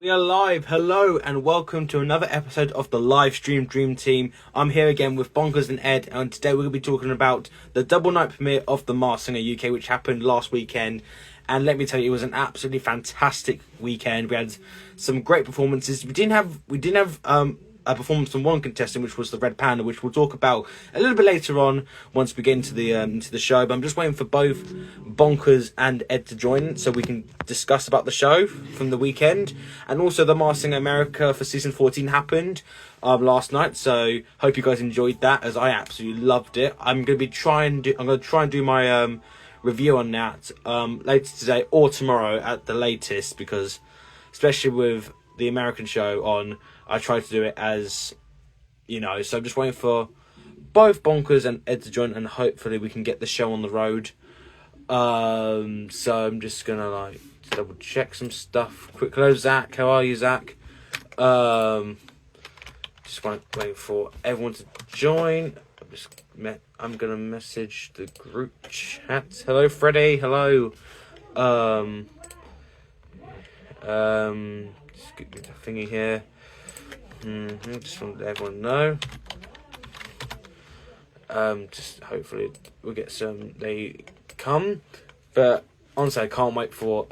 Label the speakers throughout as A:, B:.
A: We are live. Hello and welcome to another episode of the Livestream Dreamteam. I'm here again with Bonkers and Ed, and today we're going to be talking about the double night premiere of The Masked Singer UK, which happened last weekend. And let me tell you, it was an absolutely fantastic weekend. We had some great performances. We didn't have a performance from one contestant, which was the Red Panda, which we'll talk about a little bit later on once we get into the show. But I'm just waiting for both Bonkers and Ed to join so we can discuss about the show from the weekend. And also the Masked Singer America for season 14 happened last night, so hope you guys enjoyed that, as I absolutely loved it. I'm going to try and do my review on that later today or tomorrow at the latest, because especially with the American show on, I try to do it as, so I'm just waiting for both Bonkers and Ed to join, and hopefully we can get the show on the road. So I'm just gonna double check some stuff quick. Hello Zach, how are you, Zach? Just waiting for everyone to join. I'm gonna message the group chat. Hello Freddie, hello. Just get the thingy here. Just want to let everyone know. Just hopefully we'll get some. They come, but honestly, I can't wait for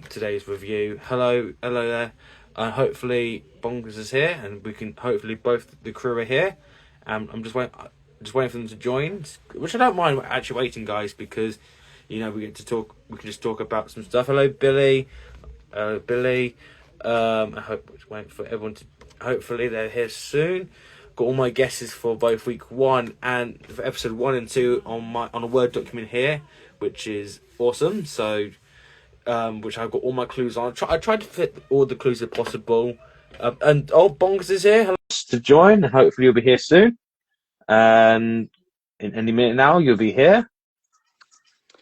A: today's review. Hello there. Hopefully Bonkers is here, and we can hopefully both the crew are here. I'm just waiting for them to join, which I don't mind actually waiting, guys, because we get to talk. We can just talk about some stuff. Hello Billy. Billy. I hope we're waiting for everyone to. Hopefully they're here soon. Got all my guesses for both week 1 and for episode 1 and 2 on a Word document here, which is awesome. So, which I've got all my clues on. I tried to fit all the clues if possible. And Bonkers is here. Hello to join. Hopefully you'll be here soon. And in any minute now you'll be here.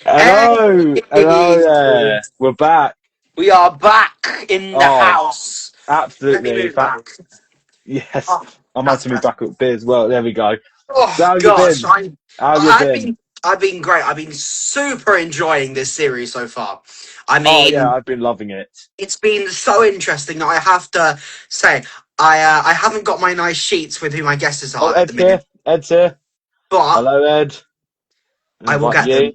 A: Hello, hello there. We're back.
B: We are back in the house.
A: Absolutely.
B: Let me move back.
A: Yes, I might have to move back a bit as well. There we go.
B: Oh,
A: so how
B: gosh,
A: you been?
B: I've been great. I've been super enjoying this series so far. I mean,
A: Oh yeah, I've been loving it.
B: It's been so interesting that I have to say I haven't got my nice sheets with who my guesses are at
A: Ed's
B: the minute.
A: here. Ed's here.
B: But
A: hello, Ed.
B: I will get them.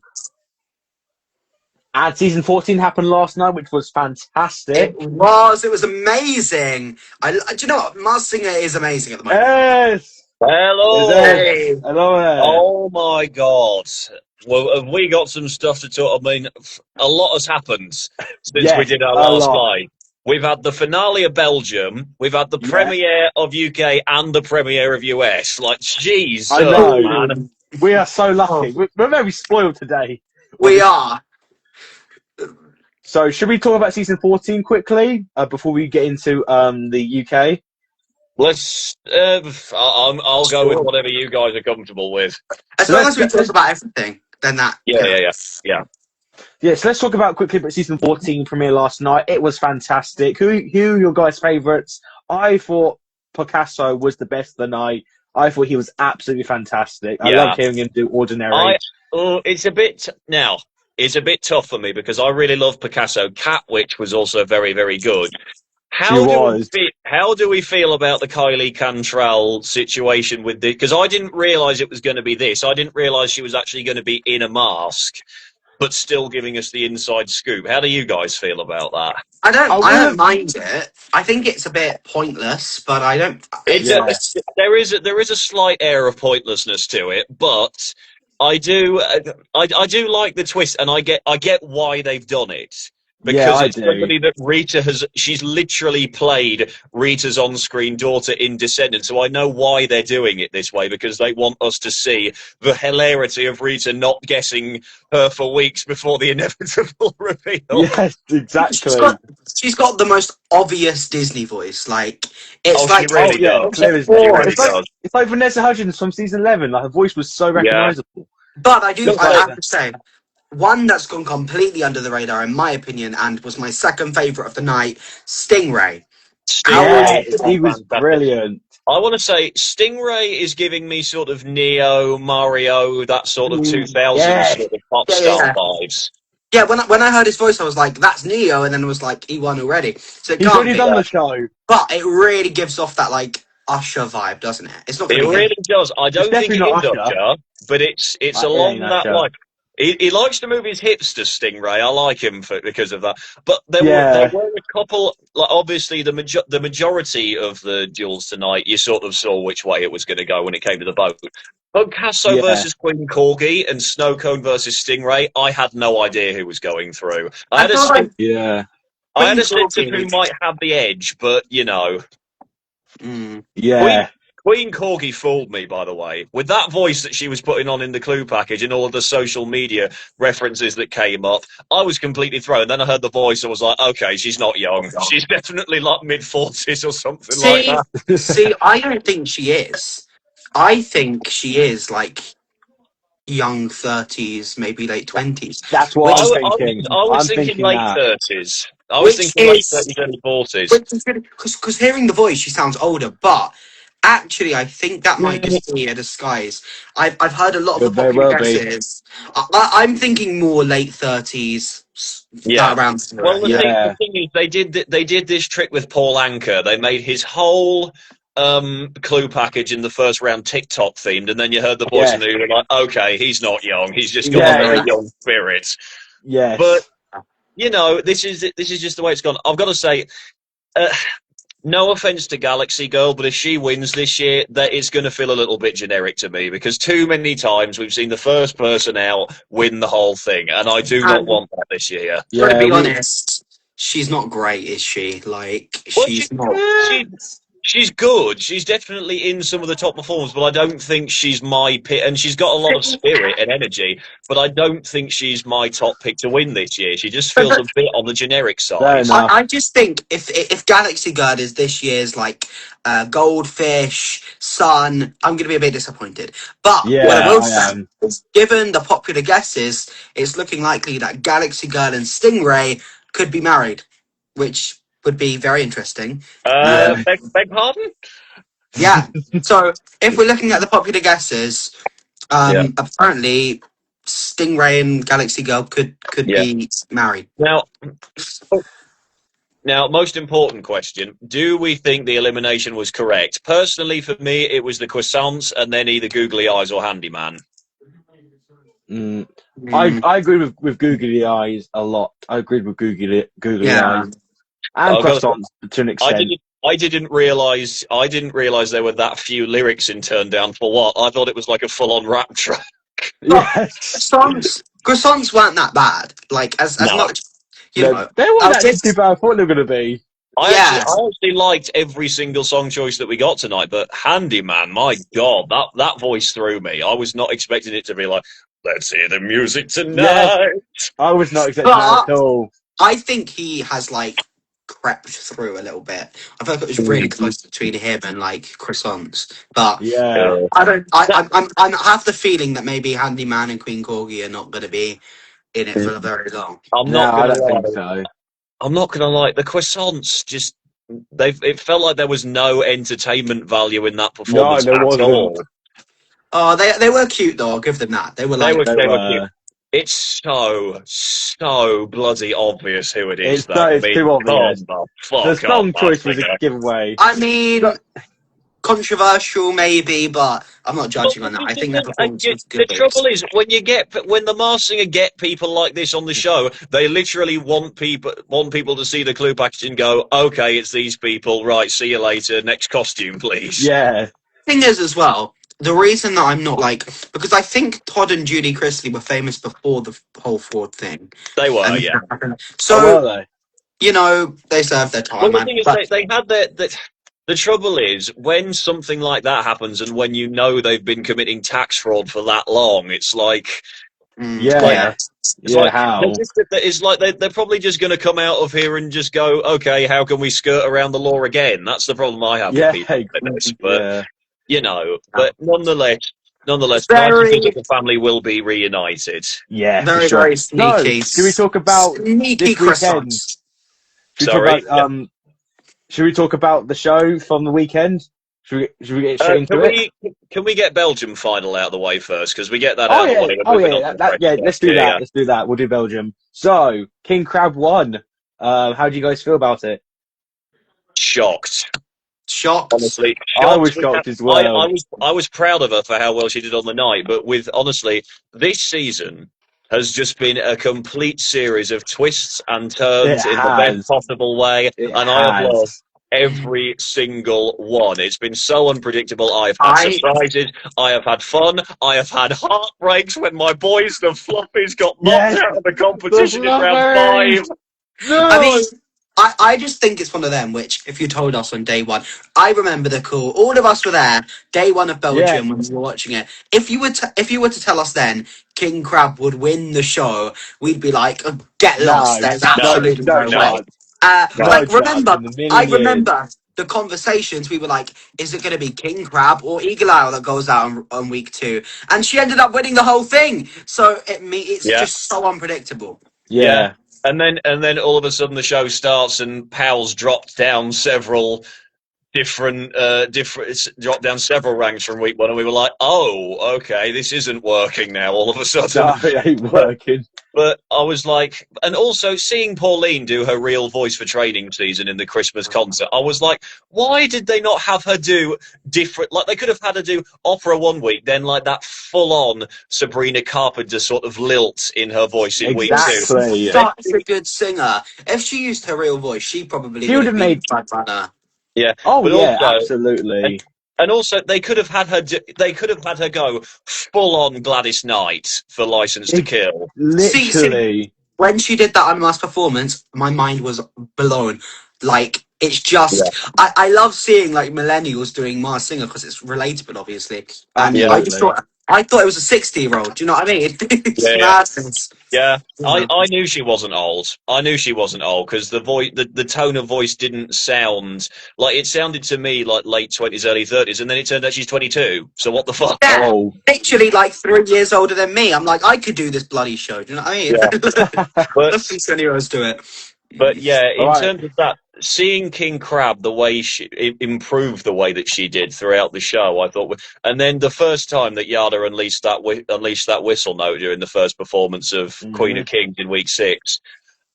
A: And season 14 happened last night, which was fantastic.
B: It was amazing. Do you know what? Masked Singer is amazing at the moment.
A: Yes.
C: Hello.
A: Hey. Hello.
C: Oh my God. Well, have we got some stuff to talk? I mean, a lot has happened since we did our last live. We've had the finale of Belgium. We've had the premiere of UK and the premiere of US. Like, jeez.
A: I know, man. We are so lucky. We're very spoiled today.
B: We are.
A: So, should we talk about season 14 quickly before we get into the UK?
C: Let's. I'll go with whatever you guys are comfortable with.
B: As long as we talk about everything, then that.
C: Yeah.
A: So let's talk about quickly about season 14 premiere last night. It was fantastic. Who are your guys' favourites? I thought Picasso was the best of the night. I thought he was absolutely fantastic. I loved hearing him do Ordinary.
C: It's a bit tough for me because I really love Picasso. Catwitch was also very, very good. How do we feel about the Kylie Cantrell situation with the? Because I didn't realise it was going to be this. I didn't realise she was actually going to be in a mask, but still giving us the inside scoop. How do you guys feel about that?
B: I don't mind it. I think it's a bit pointless, but I don't.
C: There is a slight air of pointlessness to it, but I do like the twist, and I get why they've done it. Because it's somebody that she's literally played Rita's on-screen daughter in Descendants, so I know why they're doing it this way, because they want us to see the hilarity of Rita not guessing her for weeks before the inevitable reveal.
A: Yes, exactly.
B: She's got the most obvious Disney voice. Like, it's
C: she really does.
A: It's like Vanessa Hudgens from season 11. Like, her voice was so recognisable.
B: But I have to say, one that's gone completely under the radar, in my opinion, and was my second favourite of the night, Stingray.
A: He was brilliant.
C: I want to say Stingray is giving me sort of Neo, Mario, that sort of 2000s sort of pop star vibes.
B: Yeah, when I heard his voice, I was like, "That's Neo," and then it was like, he won already. So it
D: He's
B: can't
D: already
B: be.
D: done the show.
B: But it really gives off that like Usher vibe, doesn't it? It's not going
C: It
B: to be him.
C: really does. I
D: It's
C: don't think
D: definitely
C: it is
D: not Usher.
C: Usher, but it's
D: It
C: along
D: ain't
C: that
D: Usher.
C: line. He likes to move his hips to Stingray. I like him because of that. But there
D: Yeah.
C: were a couple. Like obviously, the majority of the duels tonight, you sort of saw which way it was going to go when it came to the vote. Picasso
D: Yeah.
C: versus Queen Corgi and Snowcone versus Stingray. I had no idea who was going through. I had a
B: feel like
C: sense.
D: Yeah.
C: I had
B: Queen
C: a sense of who
B: Corgi.
C: might have the edge, but you know.
D: Yeah.
C: Queen Corgi fooled me, by the way, with that voice that she was putting on in the clue package and all of the social media references that came up. I was completely thrown. Then I heard the voice. I was like, okay, she's not young. She's definitely like mid-40s or something like
B: See,
C: that.
B: see, I don't think she is. I think she is like young 30s, maybe late 20s,
D: That's what
B: which
D: I'm
B: is
D: thinking.
C: I was
D: I'm
C: thinking
D: thinking
C: late
D: that.
C: 30s. I was
B: which
C: thinking late
B: is
C: 30s, early 40s.
B: which is good because hearing the voice, she sounds older, but. Actually, I think that might
C: Mm,
B: just be a disguise. I've heard a lot of the
D: Could very
B: popular
D: well be.
B: guesses. I'm thinking more late 30s,
C: Yeah.
B: that around.
C: Well, the
D: Yeah.
C: thing is, they did this trick with Paul Anka. They made his whole clue package in the first round TikTok themed, and then you heard the voice, and
D: Yes.
C: you were like, okay, he's not young. He's just got a very
B: Yeah.
C: young spirit. But
D: Yes.
C: you know, this is just the way it's gone. I've got to say. Uh, No offense to Galaxy Girl, but if she wins this year, that is going to feel a little bit generic to me because too many times we've seen the first person out win the whole thing, and I do not
B: And
C: want that this year.
B: gotta
D: Yeah.
B: be honest, she's not great, is she? Like,
C: Well,
B: she's not.
C: she she's good. She's definitely in some of the top performers, but I don't think she's my pick. And she's got a lot of spirit and energy, but I don't think she's my top pick to win this year. She just
B: But
C: feels a bit on the generic
D: Fair
C: side.
D: enough.
B: I just think if Galaxy Girl is this year's like Goldfish, Sun, I'm gonna be a bit disappointed. But what I
D: Yeah,
B: will
D: I
B: say
D: am.
B: is, given the popular guesses, it's looking likely that Galaxy Girl and Stingray could be married, which would be very interesting.
D: Yeah.
C: Beg pardon?
B: Yeah. So if we're looking at the popular guesses,
C: Yeah,
B: apparently Stingray and Galaxy Girl could
C: yeah.
B: be married.
C: Now, most important question: do we think the elimination was correct? Personally, for me, it was the croissants and then either googly eyes or handyman.
D: Mm.
B: Mm,
D: I agree with googly eyes a lot. I agreed with googly
B: yeah.
D: eyes and
C: I've got to
D: croissants to an extent.
C: I didn't realize there were that few lyrics in Turn Down for What. I thought it was like a full on rap track.
B: But
D: Yes.
B: croissants weren't that bad. Like as
C: No.
B: much, you
D: No,
B: know.
D: they
B: I
D: weren't
B: was
D: actually too
B: just,
D: bad. I thought they were going to be.
B: yeah.
C: I actually liked every single song choice that we got tonight, but Handyman, my God, that voice threw me. I was not expecting it to be like, let's hear the music tonight.
D: Yes. I was not expecting that
B: But
D: at all.
B: I think he has like crept through a little bit. I feel like it was really close between him and like croissants. But
D: Yeah.
C: Uh,
B: I don't. I have the feeling that maybe Handyman and Queen Corgi are not going to be in it for very long.
C: I'm
D: No,
C: not
D: I
C: gonna
D: don't
C: lie.
D: think so.
C: I'm not gonna lie. The croissants just it felt like there was no entertainment value in that
D: No,
C: performance
D: there
C: at
D: wasn't.
C: all.
B: Oh, they were cute though. I'll give them that. They were
C: They
B: like,
C: were
D: They
C: they were cute.
D: were.
C: It's so bloody obvious who it is, though. I
D: It's
C: mean,
D: too obvious.
C: come the
D: The
C: fuck on,
D: song choice was a
C: Massinger.
D: giveaway.
B: I mean,
D: No,
B: controversial maybe, but I'm not
C: But
B: judging on that.
C: this
B: I
C: is
B: think their performance was
C: the
B: good.
C: trouble is when the Mars Singer get people like this on the show, they literally want people to see the clue package and go, okay, it's these people, right? See you later. Next costume, please.
D: yeah.
B: Thing is, as well, the reason that I'm not like because I think Todd and Judy Chrisley were famous before the whole fraud thing,
C: They were,
B: and
C: yeah.
D: Oh,
B: so
D: were they?
B: you know they served their
C: Well,
B: time,
C: the
B: man.
C: thing is,
B: But
C: they had the trouble is when something like that happens, and when you know they've been committing tax fraud for that long, it's like
D: Yeah.
C: it's
D: Yeah,
C: like
D: how?
C: they're probably just going to come out of here and just go, okay, how can we skirt around the law again? That's the problem I have with
D: Yeah.
C: people like this. But
D: Yeah.
C: you know, but nonetheless,
B: it's
C: 90% of
B: very,
C: the family will be reunited.
D: Yeah, for
B: very,
D: sure.
B: very
D: No,
B: sneaky.
D: should we talk about
B: Sneaky
D: this weekend?
B: croissants?
D: Should we
C: Sorry.
D: talk about should we talk about the show from the weekend? Should we get straight into it?
C: Can we get Belgium final out of the way first? Because we get that
D: Oh
C: out of the
D: yeah,
C: way.
D: oh
C: moving
D: yeah,
C: on to the French
D: let's
C: stuff.
D: do that. Let's do that. We'll do Belgium. So King Crab won. How do you guys feel about it?
C: Shocked.
B: Shocked.
C: Honestly,
D: I was
C: shocked.
D: shocked as well.
C: I was proud of her for how well she did on the night, but honestly, this season has just been a complete series of twists and
D: It
C: turns in the best
D: has.
C: possible way,
D: It
C: and I have loved
D: has.
C: every single one. It's been so unpredictable. I have had
B: I
C: surprises. I have had fun. I have had heartbreaks when my boys, the Fluffies, got knocked
D: Yes,
C: out of the competition in
D: the
C: round
D: Fluffies!
C: 5.
D: No.
B: I mean, I just think it's one of them, which, if you told us on day one, I remember the call. All of us were there, day one of Belgium, when we were watching it. If you were to tell us then King Crab would win the show, we'd be like, "Oh, get lost. There's absolutely
D: no
B: no way.
D: chance. No chance
B: Remember,
D: in a million
B: I
D: years.
B: remember the conversations. We were like, is it going to be King Crab or Eagle Owl that goes out on week 2? And she ended up winning the whole thing. So it's
C: Yeah.
B: just so unpredictable.
D: Yeah.
C: And then all of a sudden the show starts and Powell's dropped down several dropped down several ranks from week 1, and we were like, oh, okay, this isn't working now all of a sudden.
D: No, it ain't working.
C: But I was like, and also seeing Pauline do her real voice for training season in the Christmas concert, I was like, why did they not have her do different? Like, they could have had her do opera one week, then like that full-on Sabrina Carpenter sort of lilt in her voice in week 2.
D: Exactly.
B: Such a good singer. If she used her real voice, she probably would have made front runner.
C: Yeah.
D: Oh
C: but
D: yeah,
C: also,
D: absolutely.
C: And also, they could have had her. They could have had her go full on Gladys Knight for License to Kill.
D: Literally.
B: When she did that unmasked performance, my mind was blown. Like, it's just, I love seeing like millennials doing Mars Singer because it's relatable, obviously. And
D: Absolutely.
B: I thought it was a 60-year-old. Do you know what I mean? It's madness.
C: Yeah, I knew she wasn't old. I knew she wasn't old because the voice, the tone of voice didn't sound like it sounded to me like late 20s, early 30s, and then it turned out she's 22. So what the fuck?
B: Yeah,
D: Oh.
B: literally like 3 years older than me. I'm like, I could do this bloody show. Do you know what I mean?
C: Yeah.
B: But 20 year olds do it.
C: But yeah, in
D: Right.
C: terms of that, seeing King Crab the way she improved the way that she did throughout the show, I thought, and then the first time that Yada unleashed that whistle note during the first performance of Queen of Kings in week 6,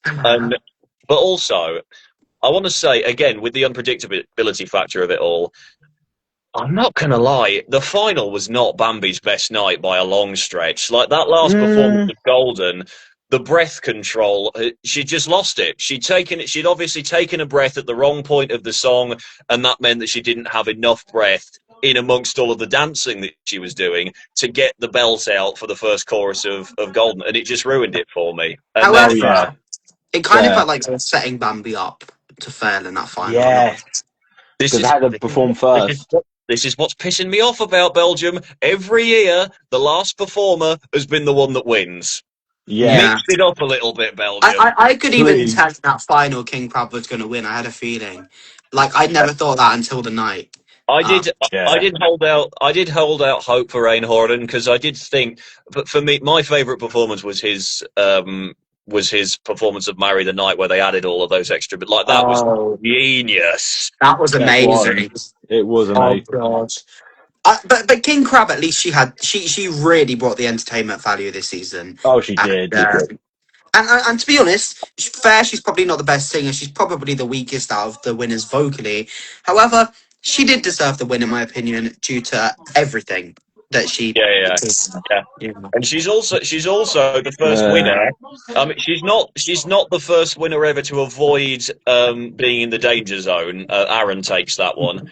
C: but also I want to say again with the unpredictability factor of it all, I'm not gonna lie, the final was not Bambi's best night by a long stretch. Like that last performance of Golden. The breath control, she just lost it. She'd obviously taken a breath at the wrong point of the song, and that meant that she didn't have enough breath in amongst all of the dancing that she was doing to get the belt out for the first chorus of Golden, and it just ruined it for me. And
B: However, it kind of felt like they were setting Bambi up to fail in that final.
D: Yeah. Because they had to perform first.
C: This is what's pissing me off about Belgium. Every year, the last performer has been the one that wins.
B: Yeah.
C: Mix it up a little bit, Belgium.
B: I could even tell that final King Crab was going to win. I had a feeling. Like, I'd never thought that until the night.
C: I did hold out hope for Rain Horden because I did think, but for me, my favourite performance was his performance of Marry the Night where they added all of those extra, but like that was genius.
B: That was amazing.
D: It was amazing.
B: Oh god. But King Crab, at least she really brought the entertainment value this season.
D: Oh, she did.
B: And to be honest, she's probably not the best singer. She's probably the weakest out of the winners vocally. However, she did deserve the win, in my opinion, due to everything that she.
C: Yeah. And she's also the first winner. She's not the first winner ever to avoid being in the danger zone. Aaron takes that one,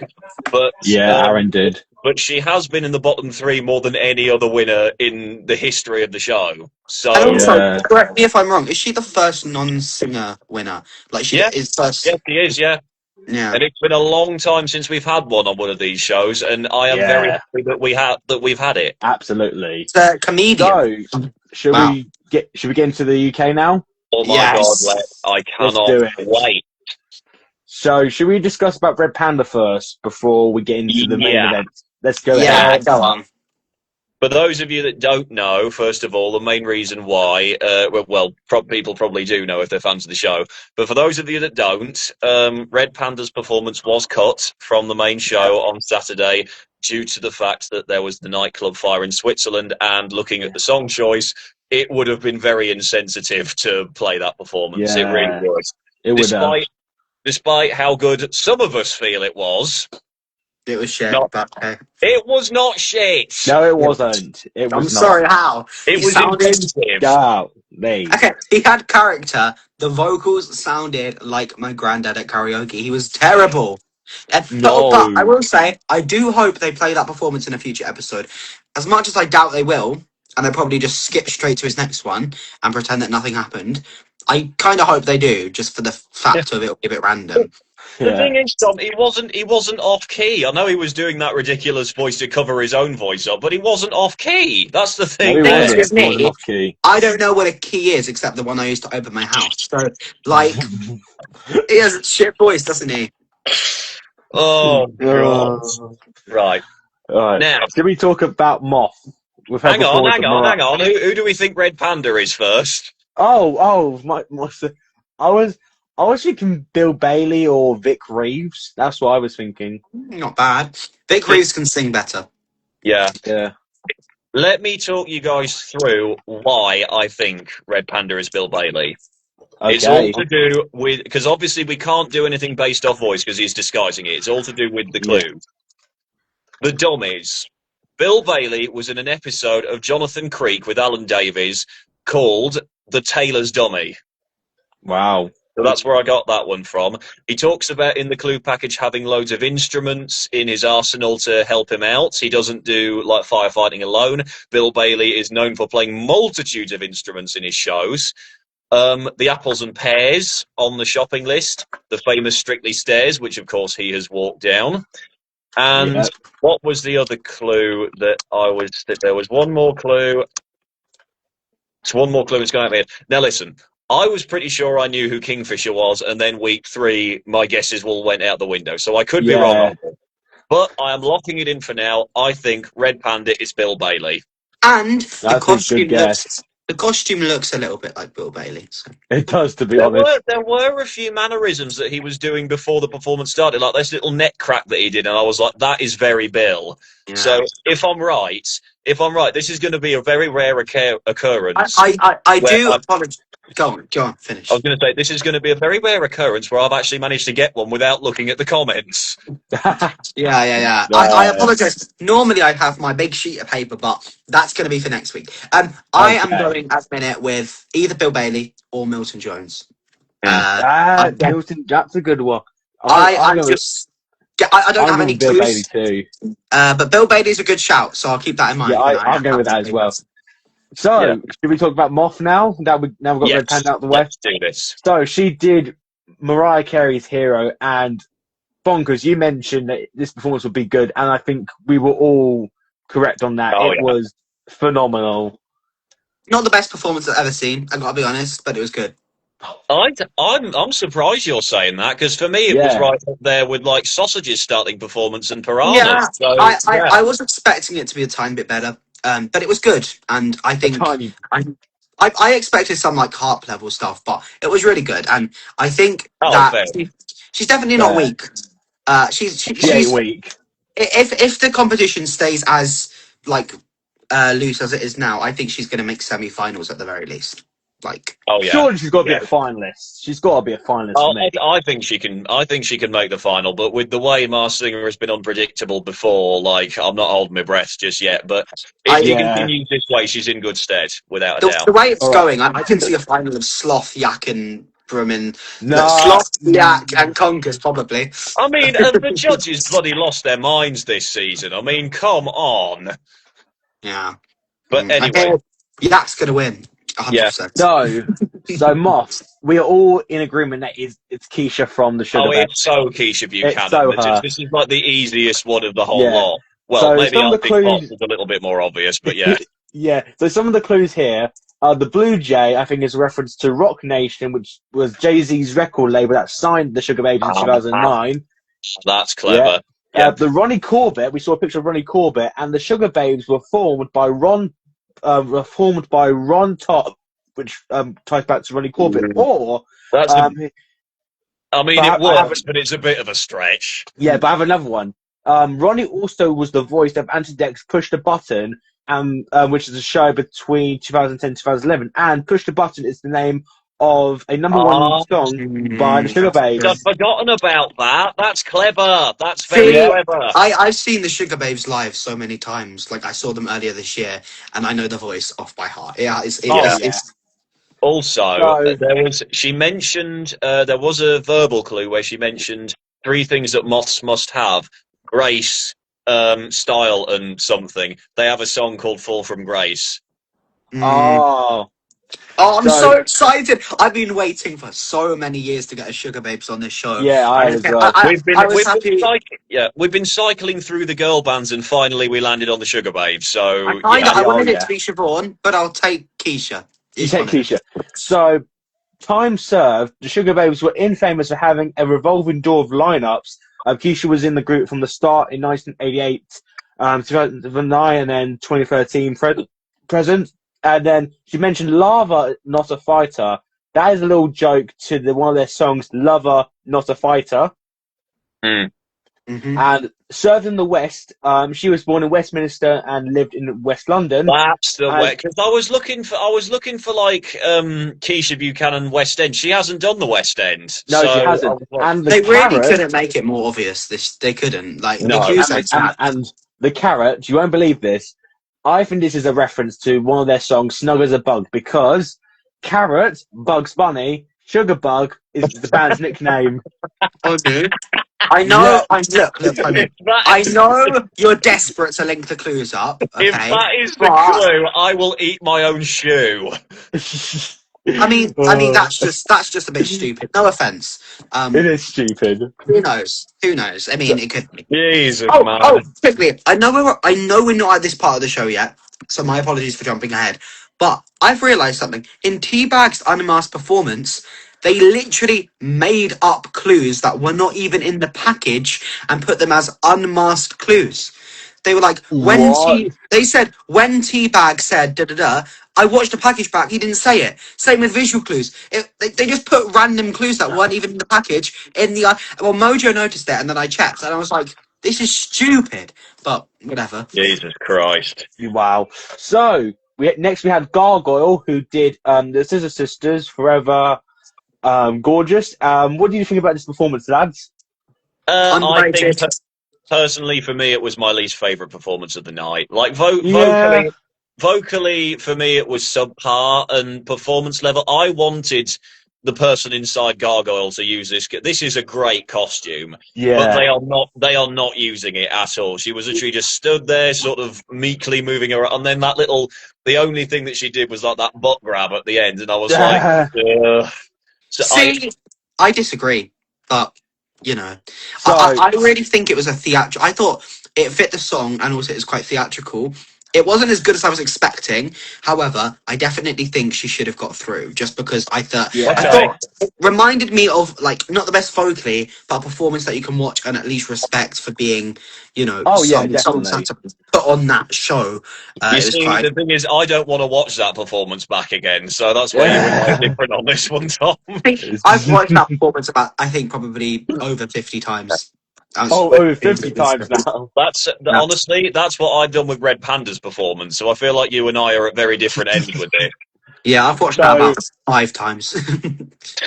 C: but
D: Aaron did.
C: But she has been in the bottom 3 more than any other winner in the history of the show. So,
B: and also, correct me if I'm wrong. Is she the first non-singer winner? Like she is first.
C: Yes, she is. Yeah. And it's been a long time since we've had one on of these shows, and I am very happy that we've had it.
D: Absolutely.
B: It's a comedian.
D: So, should we get into the UK now?
C: Oh my god, I cannot wait.
D: So, should we discuss about Red Panda first before we get into the main event? Let's go.
B: Yeah, go on.
C: For those of you that don't know, first of all, the main reason why, people probably do know if they're fans of the show, but for those of you that don't, Red Panda's performance was cut from the main show on Saturday due to the fact that there was the nightclub fire in Switzerland, and looking at the song choice, it would have been very insensitive to play that performance.
D: Yeah,
C: it really would.
D: It would have.
C: Despite how good some of us feel it was.
B: It was shit,
C: Not,
B: but hey.
C: It was not shit.
D: No, it wasn't. It was
B: I'm sorry, how?
C: It was inventive.
B: Okay, he had character. The vocals sounded like my granddad at karaoke. He was terrible. But I will say, I do hope they play that performance in a future episode. As much as I doubt they will, and they'll probably just skip straight to his next one and pretend that nothing happened. I kind of hope they do, just for the fact of it, a bit random.
C: The thing is, Tom, he wasn't off key. I know he was doing that ridiculous voice to cover his own voice up, but he wasn't off key. That's the thing.
D: No, he wasn't off key.
B: I don't know what a key is except the one I used to open my house. So, like, he has a shit voice, doesn't he?
C: Oh, God. Right.
D: Now, should we talk about Moth?
C: Hang on. Who do we think Red Panda is first?
D: I was thinking Bill Bailey or Vic Reeves. That's what I was thinking.
B: Not bad. Vic Reeves can sing better.
C: Yeah.
D: Yeah.
C: Let me talk you guys through why I think Red Panda is Bill Bailey. Okay. It's all to do with, because obviously we can't do anything based off voice because he's disguising it. It's all to do with the clue. Yeah. The dummies. Bill Bailey was in an episode of Jonathan Creek with Alan Davies called The Tailor's Dummy.
D: Wow.
C: So that's where I got that one from. He talks about in the clue package having loads of instruments in his arsenal to help him out. He doesn't do like firefighting alone. Bill Bailey is known for playing multitudes of instruments in his shows. The apples and pears on the shopping list. The famous Strictly Stairs, which of course he has walked down. And what was the other clue that there was one more clue. It's one more clue that's going out there. Now listen. I was pretty sure I knew who Kingfisher was, and then week 3, my guesses all went out the window. So I could be wrong on it. But I am locking it in for now. I think Red Panda is Bill Bailey.
B: And the costume looks a little bit like Bill Bailey. So.
D: It does, to be honest.
C: There were a few mannerisms that he was doing before the performance started, like this little neck crack that he did, and I was like, that is very Bill. Yeah. So if I'm right, this is going to be a very rare occurrence.
B: I do apologize. Go on, finish.
C: I was going to say, this is going to be a very rare occurrence where I've actually managed to get one without looking at the comments.
B: Yeah. I apologise. Normally I have my big sheet of paper, but that's going to be for next week. I am going at the minute with either Bill Bailey or Milton Jones.
D: Milton, that's a good one.
B: I don't have any
D: Bill
B: clues.
D: Bailey too.
B: But Bill Bailey's a good shout, so I'll keep that in mind.
D: Yeah, I'll go with that as well. So, should we talk about Moth now? Now we've got Red Panda out of the way.
C: Let's do this.
D: So, she did Mariah Carey's Hero, and Bonkers, you mentioned that this performance would be good, and I think we were all correct on that. It was phenomenal.
B: Not the best performance I've ever seen, I've got to be honest, but it was good.
C: I'm surprised you're saying that, because for me it was right up there with like Sausage's starting performance and Piranha.
B: Yeah, so, I was expecting it to be a tiny bit better. But it was good, and I think I expected some like harp level stuff, but it was really good, and I think she's definitely not weak. She's
D: weak.
B: If the competition stays as like loose as it is now, I think she's going to make semi-finals at the very least. Like,
D: surely she's got to be a finalist. She's got to be a finalist. For me.
C: I think she can. I think she can make the final. But with the way Masked Singer has been unpredictable before, like I'm not holding my breath just yet. But if she continues this way, she's in good stead, without a doubt.
B: The way it's going, I can see a final of Sloth, Yak, and Brummin. Sloth, Yak, and Conkers probably.
C: I mean, the judges bloody lost their minds this season. I mean, come on.
B: Yeah.
C: But anyway,
B: Yak's gonna win. 100%.
D: So Moth, we are all in agreement that it's Keisha from the Sugar Babes.
C: It's so Keisha Buchanan. This is like the easiest one of the whole lot. Well,
D: so
C: maybe I think Moth is a little bit more obvious, but
D: yeah. So some of the clues here are the Blue Jay, I think, is a reference to Rock Nation, which was Jay-Z's record label that signed the Sugar Babes in 2009.
C: That's clever.
D: The Ronnie Corbett, we saw a picture of Ronnie Corbett, and the Sugar Babes were formed by Ron Todd, which ties back to Ronnie Corbett. Or
C: That's I mean, it works, but it's a bit of a stretch.
D: Yeah, but I have another one. Ronnie also was the voice of Anti-Deck's Push the Button, which is a show between 2010 and 2011. And Push the Button is the name of a number one song by the Sugar Babes.
C: I've forgotten about that. That's clever. That's very clever.
B: I've seen the Sugar Babes live so many times. Like, I saw them earlier this year, and I know the voice off by heart. It's
C: also, she mentioned, there was a verbal clue where she mentioned 3 things that moths must have: grace, style, and something. They have a song called Fall from Grace.
B: Oh, I'm so excited! I've been waiting for so many years to get a Sugar Babes on this show.
D: Yeah,
C: we've been cycling through the girl bands, and finally we landed on the Sugar Babes. So
B: I wanted it to be Siobhan, but I'll take Keisha.
D: You take Keisha. So, time served. The Sugar Babes were infamous for having a revolving door of lineups. Keisha was in the group from the start in 1988, 2009, and then 2013 present. And then she mentioned Lava, Not a Fighter. That is a little joke to one of their songs, Lover, Not a Fighter. And served in the West. She was born in Westminster and lived in West London.
C: That's the way. Because I was looking for like Keisha Buchanan West End. She hasn't done the West End.
D: No, she hasn't. And
B: they really couldn't make it more obvious. They couldn't. Like,
D: no. And the Carrot. You won't believe this. I think this is a reference to one of their songs, Snug as a Bug, because Carrot, Bugs Bunny, Sugar Bug is the band's nickname.
B: Okay. I know. I know you're desperate to link the clues up. Okay?
C: If that is the clue, I will eat my own shoe.
B: I mean, that's just a bit stupid. No offense.
D: It is stupid.
B: Who knows? I mean, it could be.
C: Jesus, man.
B: Oh, quickly. I know we're not at this part of the show yet, so my apologies for jumping ahead. But I've realised something. In Teabag's unmasked performance, they literally made up clues that were not even in the package and put them as unmasked clues. They were like, they said, when Teabag said da-da-da, I watched the package back, he didn't say it. Same with visual clues. They just put random clues that weren't even in the package in the... Well, Mojo noticed it, and then I checked, and I was like, this is stupid. But, whatever.
C: Jesus Christ.
D: Wow. So, next we had Gargoyle, who did the Scissor Sisters, Forever Gorgeous. What do you think about this performance, lads?
C: I think... Personally, for me, it was my least favourite performance of the night. Like, vocally, for me, it was subpar, and performance level, I wanted the person inside Gargoyle to use this. This is a great costume, but they are not using it at all. She was literally just stood there, sort of meekly moving around, and then the only thing that she did was like that butt grab at the end, and I was like, ugh. So
B: I disagree, but... You know, I really think it was a theatrical. I thought it fit the song, and also it was quite theatrical. It wasn't as good as I was expecting. However, I definitely think she should have got through, just because I thought it reminded me of, like, not the best vocally, but a performance that you can watch and at least respect for being, you know, someone to put on that show.
C: The thing is, I don't want to watch that performance back again, so that's why you and I are different on this one, Tom.
B: I've watched that performance probably over 50 times.
D: Over 50 times now.
C: Honestly, that's what I've done with Red Panda's performance, so I feel like you and I are at very different ends with it.
B: Yeah, I've watched that about 5 times.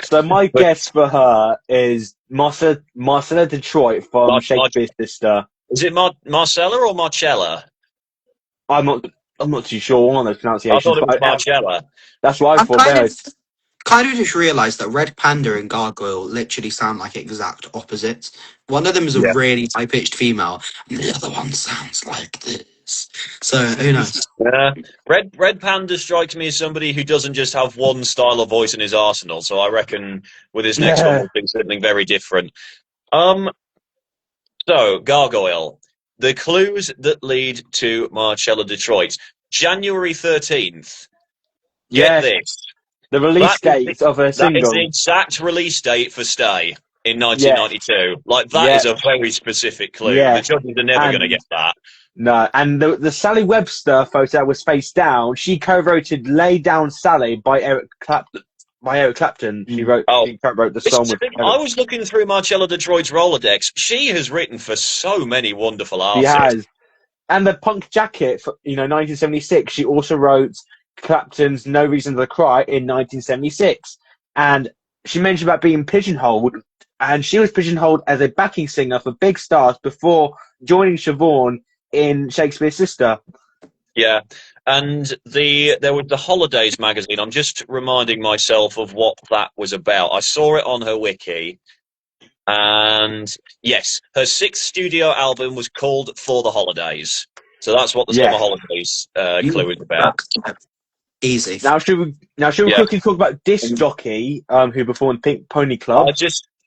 D: So my guess for her is Marcella Detroit from Shakespeare's Sister.
C: Is it Marcella or Marcella?
D: I'm not too sure on those pronunciations.
C: I thought it was Marcella.
D: That's what I thought.
B: Kind of just realised that Red Panda and Gargoyle literally sound like exact opposites. One of them is a really high-pitched female, and the other one sounds like this. So, who knows?
C: Red Panda strikes me as somebody who doesn't just have one style of voice in his arsenal, so I reckon with his next one we'll do something very different. So, Gargoyle. The clues that lead to Marcella Detroit. January 13th. Get this.
D: The release date of a single.
C: That is the exact release date for Stay. in 1992. Like, that is a very specific clue.
D: Yeah.
C: The judges are never going to get that.
D: No, and the Sally Webster photo that was face down, she co-wrote "Lay Down Sally" by Eric Clapton. She wrote the song with Eric.
C: I was looking through Marcella Detroit's Rolodex. She has written for so many wonderful artists.
D: She has. And the Punk Jacket, 1976, she also wrote Clapton's "No Reason to Cry" in 1976. And she mentioned about being pigeonholed, and she was pigeonholed as a backing singer for big stars before joining Siobhan in Shakespeare's Sister.
C: Yeah, and there was the Holidays magazine. I'm just reminding myself of what that was about. I saw it on her wiki, and yes, her 6th studio album was called "For the Holidays." So that's what the Summer Holidays clue is about.
B: Easy.
D: Now should we quickly talk about Disc Jockey, who performed Pink Pony Club?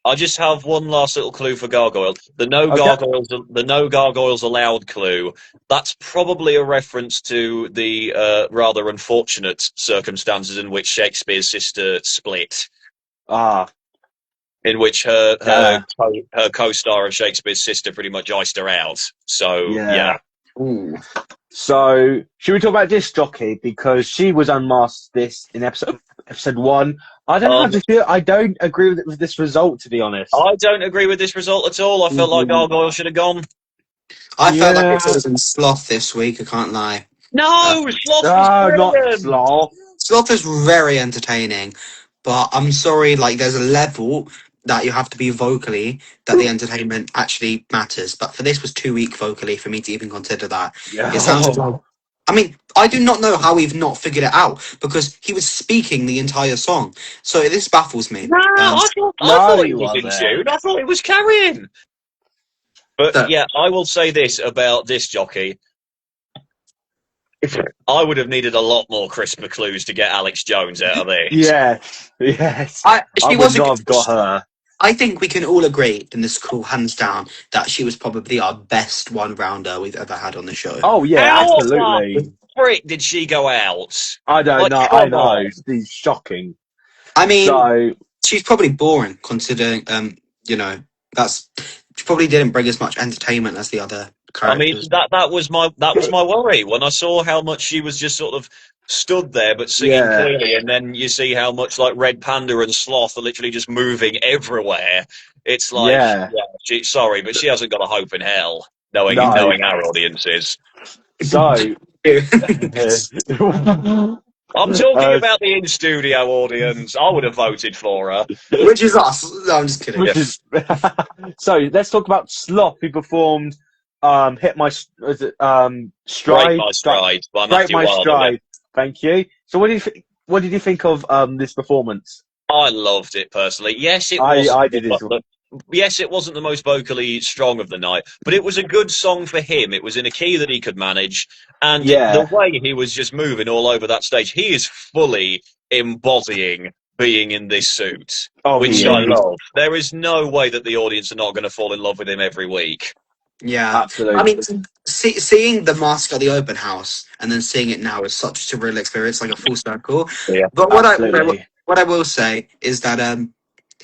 C: I just have one last little clue for Gargoyle. The no gargoyles allowed clue. That's probably a reference to the rather unfortunate circumstances in which Shakespeare's Sister split. In which her co-star of Shakespeare's Sister pretty much iced her out. So yeah.
B: Ooh.
D: So should we talk about Disc Jockey, because she was unmasked in episode 1. I don't have to feel. I don't agree with this result, to be honest.
C: I don't agree with this result at all. I felt like Gargoyle should have gone.
B: I felt like it was in Sloth this week. I can't lie.
C: No, Sloth was brilliant.
D: Not Sloth.
B: Sloth is very entertaining, but I'm sorry. Like, there's a level that you have to be vocally that the entertainment actually matters. But for this was too weak vocally for me to even consider that.
D: Yeah.
B: It sounds like. I mean, I do not know how we've not figured it out, because he was speaking the entire song. So this baffles me.
C: No, I thought he was in tune. I thought he was carrying. But yeah, I will say this about Disc Jockey. I would have needed a lot more crisper clues to get Alex Jones out of this.
D: Yes. I would not have got her.
B: I think we can all agree in this call, hands down, that she was probably our best one-rounder we've ever had on the show.
D: Oh, yeah, absolutely.
C: Frick, did she go out?
D: I don't know. I know. It's shocking.
B: I mean, she's probably boring, considering, she probably didn't bring as much entertainment as the other characters.
C: I mean, that was my worry when I saw how much she was just sort of stood there but singing clearly, and then you see how much like Red Panda and Sloth are literally just moving everywhere. It's like, sorry, but she hasn't got a hope in hell, knowing our audiences.
D: So,
C: I'm talking about the in-studio audience. I would have voted for her.
B: Which is us. No, I'm just kidding.
D: So, let's talk about Sloth, who performed Hit My Stride.
C: Break My Stride by Matthew Wilder.
D: Thank you. So what did you think of this performance?
C: I loved it personally. Yes, it was. Yes, it wasn't the most vocally strong of the night, but it was a good song for him. It was in a key that he could manage, and the way he was just moving all over that stage, he is fully embodying being in this suit, which I love. There is no way that the audience are not going to fall in love with him every week.
B: Yeah, absolutely. I mean, seeing the mask at the open house and then seeing it now is such a real experience, like a full circle. Yeah, but what I will say is that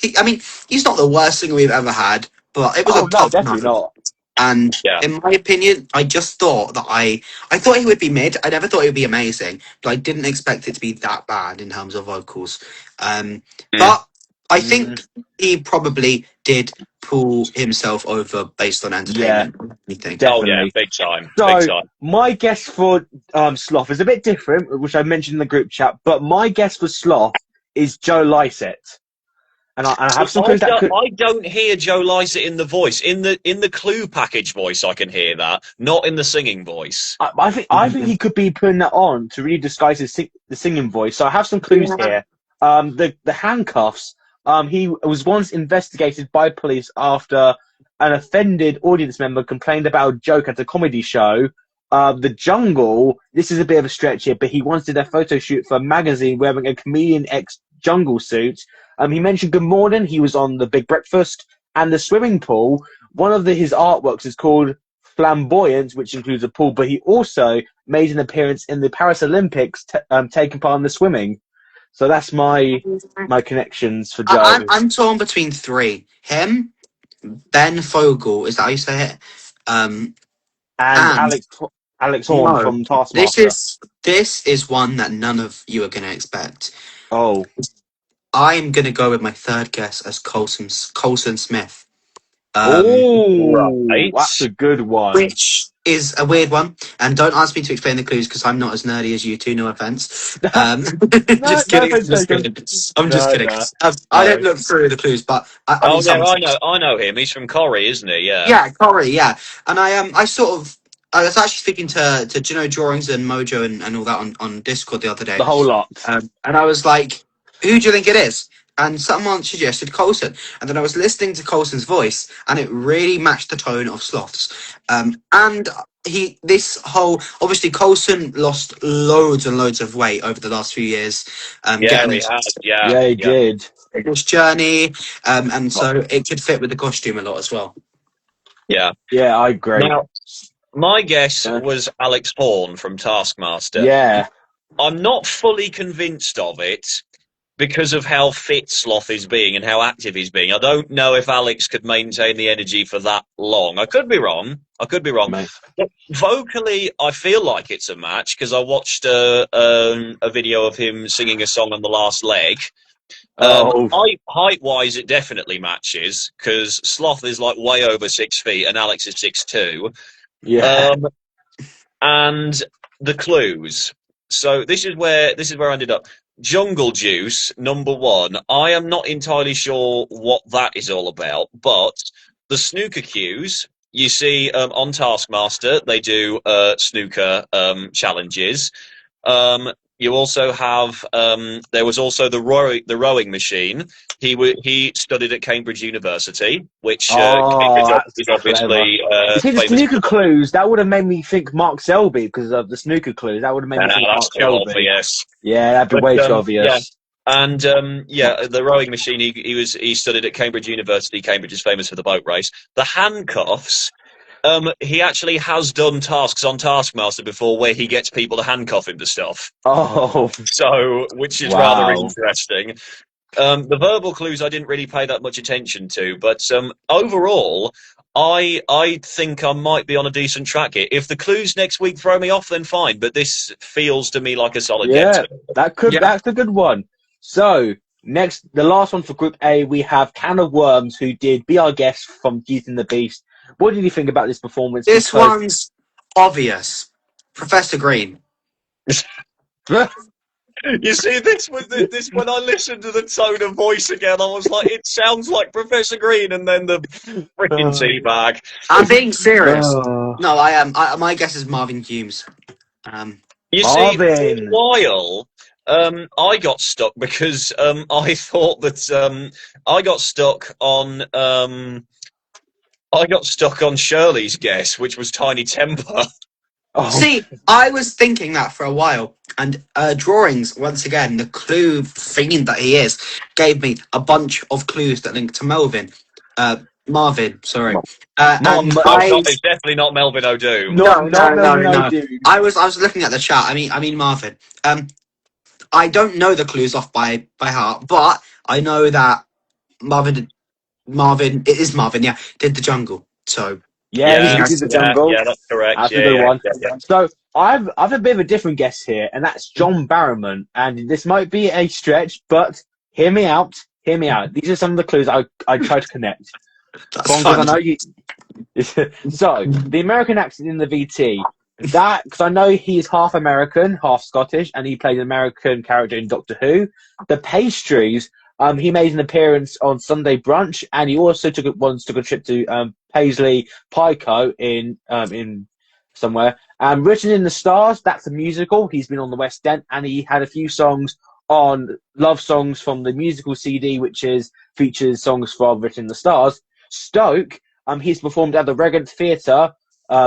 B: he's not the worst singer we've ever had, but it was a tough
D: definitely not.
B: And in my opinion, I just thought that I thought he would be mid. I never thought he would be amazing, but I didn't expect it to be that bad in terms of vocals. But I think he probably did pull himself over based on entertainment.
C: Oh yeah, big time.
D: So my guess for Sloth is a bit different, which I mentioned in the group chat. But my guess for Sloth is Joe Lycett, and I have some clues that
C: I don't hear Joe Lycett in the voice. In the clue package voice, I can hear that, not in the singing voice.
D: I think he could be putting that on to really disguise the singing voice. So I have some clues here. The handcuffs. He was once investigated by police after an offended audience member complained about a joke at a comedy show. The Jungle, this is a bit of a stretch here, but he once did a photo shoot for a magazine wearing a Comedian X jungle suit. He mentioned Good Morning, he was on The Big Breakfast, and the swimming pool. One of his artworks is called Flamboyant, which includes a pool, but he also made an appearance in the Paris Olympics taking part in the swimming. So that's my connections for Joe.
B: I'm torn between three: him, Ben Fogel. Is that how you say it? And
D: Alex Horn
B: no,
D: from Taskmaster.
B: this is one that none of you are going to expect.
D: Oh.
B: I'm going to go with my third guess as Colson Smith.
D: Oh, that's
C: Right.
D: a good one.
B: Which is a weird one, and don't ask me to explain the clues because I'm not as nerdy as you two. No offense.
D: No,
B: Just
D: no
B: kidding.
D: offense
B: Just
D: taken.
B: kidding. I'm just
D: No,
B: kidding.
D: no,
B: I
D: no.
B: don't look through the clues, but I
C: Oh
B: mean,
C: yeah,
B: some.
C: I know him. He's from Corrie, isn't he? Yeah.
B: Yeah, Corey. Yeah, and I sort of. I was actually speaking to Juno Drawings and Mojo and all that on Discord the other day.
D: The whole lot.
B: And I was like, who do you think it is? And someone suggested Coulson. And then I was listening to Coulson's voice, and it really matched the tone of Sloth's. And obviously, Coulson lost loads and loads of weight over the last few years,
C: Yeah,
B: getting
C: he has. Yeah,
D: Yeah, he did.
B: this journey, and so it could fit with the costume a lot as well.
C: yeah.
D: Yeah, I agree.
C: Now, my guess was Alex Horn from Taskmaster.
D: Yeah.
C: I'm not fully convinced of it because of how fit Sloth is being and how active he's being. I don't know if Alex could maintain the energy for that long. I could be wrong.
D: Mate.
C: But vocally, I feel like it's a match because I watched a video of him singing a song on the last leg. Height-wise, it definitely matches because Sloth is like way over 6 feet and Alex is 6'2".
D: Yeah.
C: And the clues. So this is where I ended up. Jungle Juice, number one. I am not entirely sure what that is all about, but the snooker cues you see on Taskmaster, they do snooker challenges. You also have there was also the rowing machine. He studied at Cambridge University, which Cambridge
D: that's
C: is
D: clever.
C: obviously
D: You see, the
C: famous.
D: snooker clues, that would have made me think Mark Selby because of the snooker clues. That would have made me think
C: That's
D: Mark
C: too
D: Selby.
C: obvious.
D: Yeah, that'd be
C: But,
D: way too obvious.
C: Yeah. And the rowing machine. He studied at Cambridge University. Cambridge is famous for the boat race. The handcuffs. He actually has done tasks on Taskmaster before where he gets people to handcuff him to stuff.
D: Oh,
C: So, which is rather interesting. The verbal clues I didn't really pay that much attention to, but overall, I think I might be on a decent track here. If the clues next week throw me off, then fine. But this feels to me like a solid get.
D: That's a good one. So next, the last one for Group A, we have Can of Worms, who did Be Our Guest from Beauty and the Beast. What did you think about this performance?
B: This one's obvious. Professor Green.
C: You see, this when I listened to the tone of voice again, I was like, it sounds like Professor Green, and then the freaking teabag.
B: I'm being serious. No, I am. My guess is Marvin Humes.
C: You see, for a while, I got stuck because I thought that I got stuck on Shirley's guess, which was Tiny Temper.
B: See, I was thinking that for a while, and Drawings, once again, the clue fiend that he is, gave me a bunch of clues that link to Marvin, sorry.
C: It's definitely not Melvin O'Doom.
B: No. I was looking at the chat. I mean Marvin. I don't know the clues off by heart, but I know that Marvin, it is Marvin, yeah, did the jungle. So
D: he did the jungle.
C: Yeah, that's correct.
D: That's a good one. Yeah. So I've a bit of a different guess here, and that's John Barrowman. And this might be a stretch, but hear me out. These are some of the clues I try to connect.
B: That's fun.
D: I know you. So the American accent in the VT. That because I know he's half American, half Scottish, and he played an American character in Doctor Who. The pastries. He made an appearance on Sunday Brunch, and he also took a trip to Paisley Pico in somewhere. Written in the Stars, that's a musical. He's been on the West End, and he had a few songs on love songs from the musical CD, which features songs from Written in the Stars. Stoke, he's performed at the Regent Theatre,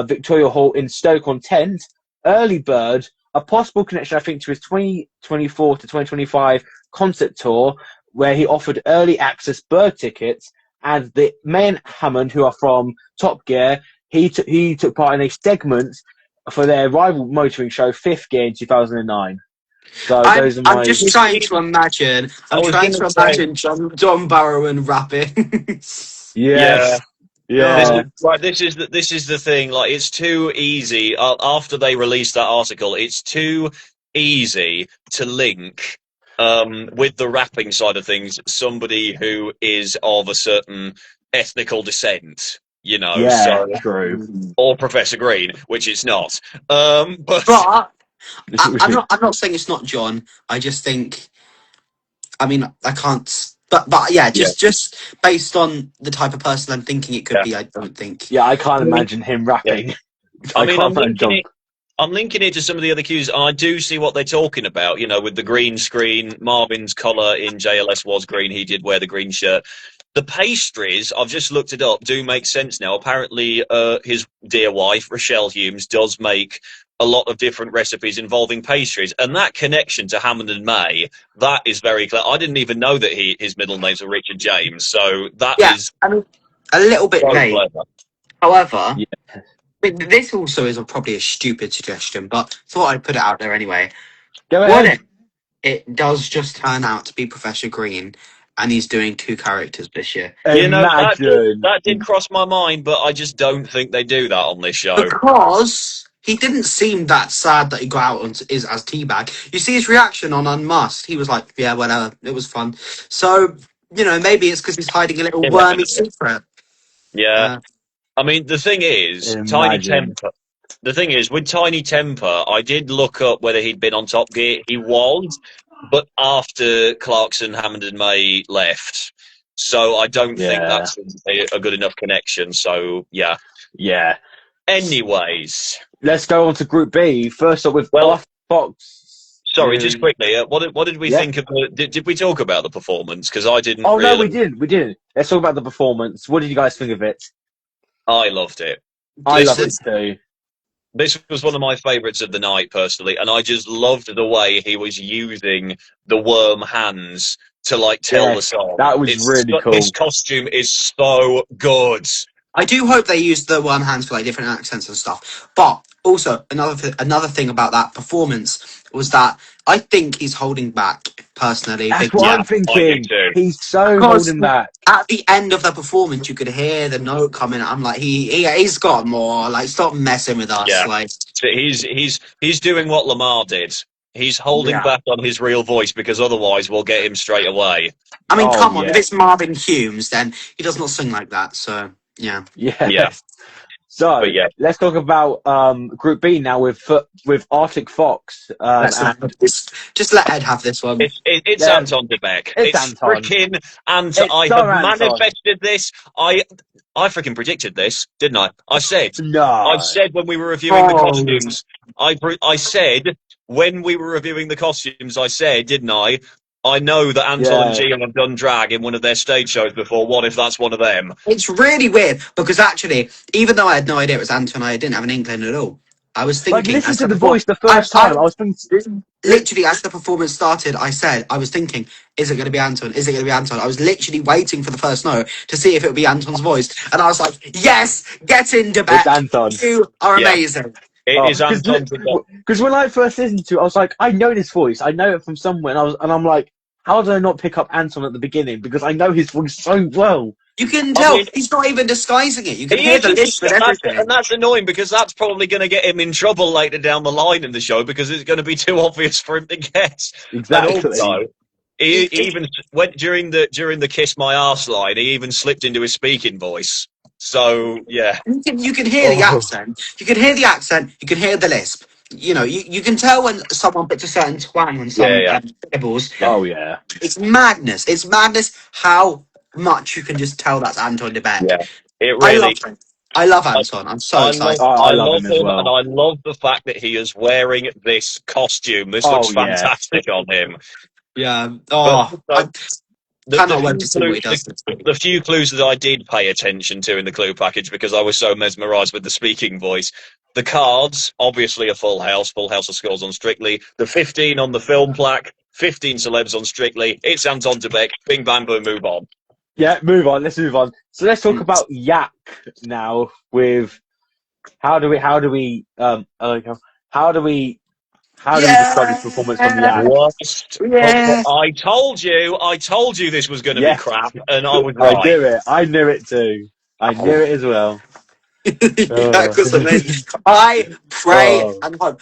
D: Victoria Hall in Stoke-on-Trent. Early Bird, a possible connection, I think, to his 2024 to 2025 concert tour, where he offered early access bird tickets, and the men Hammond, who are from Top Gear, he took part in a segment for their rival motoring show, Fifth Gear, in 2009. So those are
B: I'm
D: my.
B: just trying to imagine.
C: I
B: I'm
C: was
B: trying
C: going
B: to
C: to say,
B: imagine John Barrowan rapping.
C: yeah.
D: Yes.
C: This
D: Yeah.
C: is right. This is the thing. Like, it's too easy. After they released that article, it's too easy to link with the rapping side of things somebody who is of a certain ethnical descent. You know,
D: Yeah.
C: so
D: True.
C: or Professor Green, which it's not. But
B: But I'm not saying it's not John. I just think. I mean, I can't. But yeah,
C: yeah,
B: just based on the type of person I'm thinking it could
C: yeah.
B: be, I don't think.
D: Yeah, I can't
C: I mean,
D: imagine him
C: yeah.
D: rapping.
C: I
D: I
C: mean,
D: can't imagine John.
C: I'm linking it to some of the other cues. I do see what they're talking about, you know, with the green screen. Marvin's colour in JLS was green. He did wear the green shirt. The pastries, I've just looked it up, do make sense now. Apparently, his dear wife, Rochelle Humes, does make a lot of different recipes involving pastries. And that connection to Hammond and May, that is very clear. I didn't even know that his middle names are Richard James. So that
B: Yeah,
C: is
B: I mean, a little bit
C: so
B: vague.
C: clever.
B: However,
D: Yeah.
B: this also is probably a stupid suggestion, but thought I'd put it out there anyway.
D: Go
B: What
D: ahead.
B: if it does just turn out to be Professor Green, and he's doing two characters this year?
C: You know,
D: Imagine.
C: that did cross my mind, but I just don't think they do that on this show.
B: Because he didn't seem that sad that he got out and is as Teabag. You see his reaction on Unmasked. He was like, "Yeah, whatever. It was fun." So maybe it's because he's hiding a little wormy
C: Definitely.
B: secret.
C: Yeah.
B: Uh,
C: I mean, the thing is, Tiny
D: Imagine.
C: Temper. The thing is, with Tiny Temper, I did look up whether he'd been on Top Gear. He was, but after Clarkson, Hammond, and May left. So I don't think
D: Yeah.
C: that's a good enough connection. So, yeah.
D: Yeah.
C: Anyways.
D: Let's go on to Group B. First up with
C: Well,
D: Arthur Fox.
C: sorry, just quickly. What did we
D: Yeah.
C: think of the. Did we talk about the performance? Because I didn't
D: Oh no,
C: really.
D: we didn't. We didn't. Let's talk about the performance. What did you guys think of it?
C: I loved it.
D: I loved
B: listen,
D: it too.
C: This was one of my favourites of the night, personally, and I just loved the way he was using the worm hands to tell the
D: Yes,
C: song.
D: that was really
C: His
D: cool.
C: costume is so good.
B: I do hope they use the worm hands for different accents and stuff. But also another thing about that performance was that I think he's holding back personally,
D: That's what
C: Yeah,
D: I'm
C: I do
D: thinking.
C: too.
D: He's so
B: because
D: holding back.
B: at the end of the performance you could hear the note coming. I'm like, he's got more. Stop messing with us.
C: Yeah, so he's doing what Lamar did. He's holding
B: Yeah.
C: back on his real voice because otherwise we'll get him straight away.
B: I mean,
D: Oh
B: come on. If
D: yeah,
B: it's Marvin Humes, then he does not sing like that. So yeah.
C: Yeah,
D: yes. So
C: but yeah,
D: let's talk about Group B now with Arctic Fox. And
B: Just let Ed have this one.
C: it's
D: yeah,
C: Anton de Beek.
D: it's
C: It's
D: Anton.
C: freaking Anton.
D: It's
C: I
D: so
C: have
D: Anton.
C: manifested this. I freaking predicted this, didn't I? I said
D: No.
C: when we were reviewing the
B: Oh.
C: costumes. I said when we were reviewing the costumes. I said, didn't I? I know that Anton and
D: Yeah.
C: Gian have done drag in one of their stage shows before. What if that's one of them?
B: It's really weird because actually, even though I had no idea it was Anton, I didn't have an inkling at all. I was thinking
D: Listen
B: as
D: to
B: the
D: the voice the first time. I was thinking.
B: literally as the performance started, I was thinking, is it going to be Anton? Is it going to be Anton? I was literally waiting for the first note to see if it would be Anton's voice, and I was like, yes, get in,
D: It's
B: Debek.
D: Anton.
B: You are
C: Yeah.
B: amazing.
C: It is Anton.
D: Because when I first listened to it, I was like, I know this voice. I know it from somewhere. And I'm like, how did I not pick up Anton at the beginning? Because I know his voice so well.
B: You can tell
C: mean,
B: he's not even disguising it. You can
C: He
B: hear
C: is,
B: the lisp and everything.
C: and that's annoying because that's probably going to get him in trouble later down the line in the show because it's going to be too obvious for him to get.
D: Exactly.
C: And also, he even went during the kiss my arse line. He even slipped into his speaking voice. So yeah,
B: You can hear the accent. You can hear the accent. You can hear the lisp. You can tell when someone puts a certain twang on some
C: Yeah.
B: syllables.
D: Oh, yeah.
B: It's madness. It's madness how much you can just tell that's Anton de Beek.
C: yeah, it
B: I love
C: really.
B: him. I love Anton. I'm so excited.
D: I
C: I
D: love
C: love
D: him as
C: him,
D: well.
C: and I love the fact that he is wearing this costume. This looks
D: yeah.
C: fantastic on him.
B: Yeah.
C: But
B: Oh, I cannot wait to see what he
C: few
B: does.
C: the few clues that I did pay attention to in the clue package because I was so mesmerised with the speaking voice. The cards, obviously a full house of scores on Strictly. The 15 on the film plaque, 15 celebs on Strictly. It's Anton de Beek. Bing, bang, boom, move on.
D: Yeah, move on. Let's move on. So let's talk about Yak now with how do we How do we describe this performance from Yak?
C: Worst.
B: Yeah.
C: I told you this was going to be
D: Yes,
C: crap, and I was
D: I
C: right.
D: knew it. I knew it too. I knew it as well.
B: That
D: Oh.
B: was amazing. I pray
D: Oh.
B: and hope.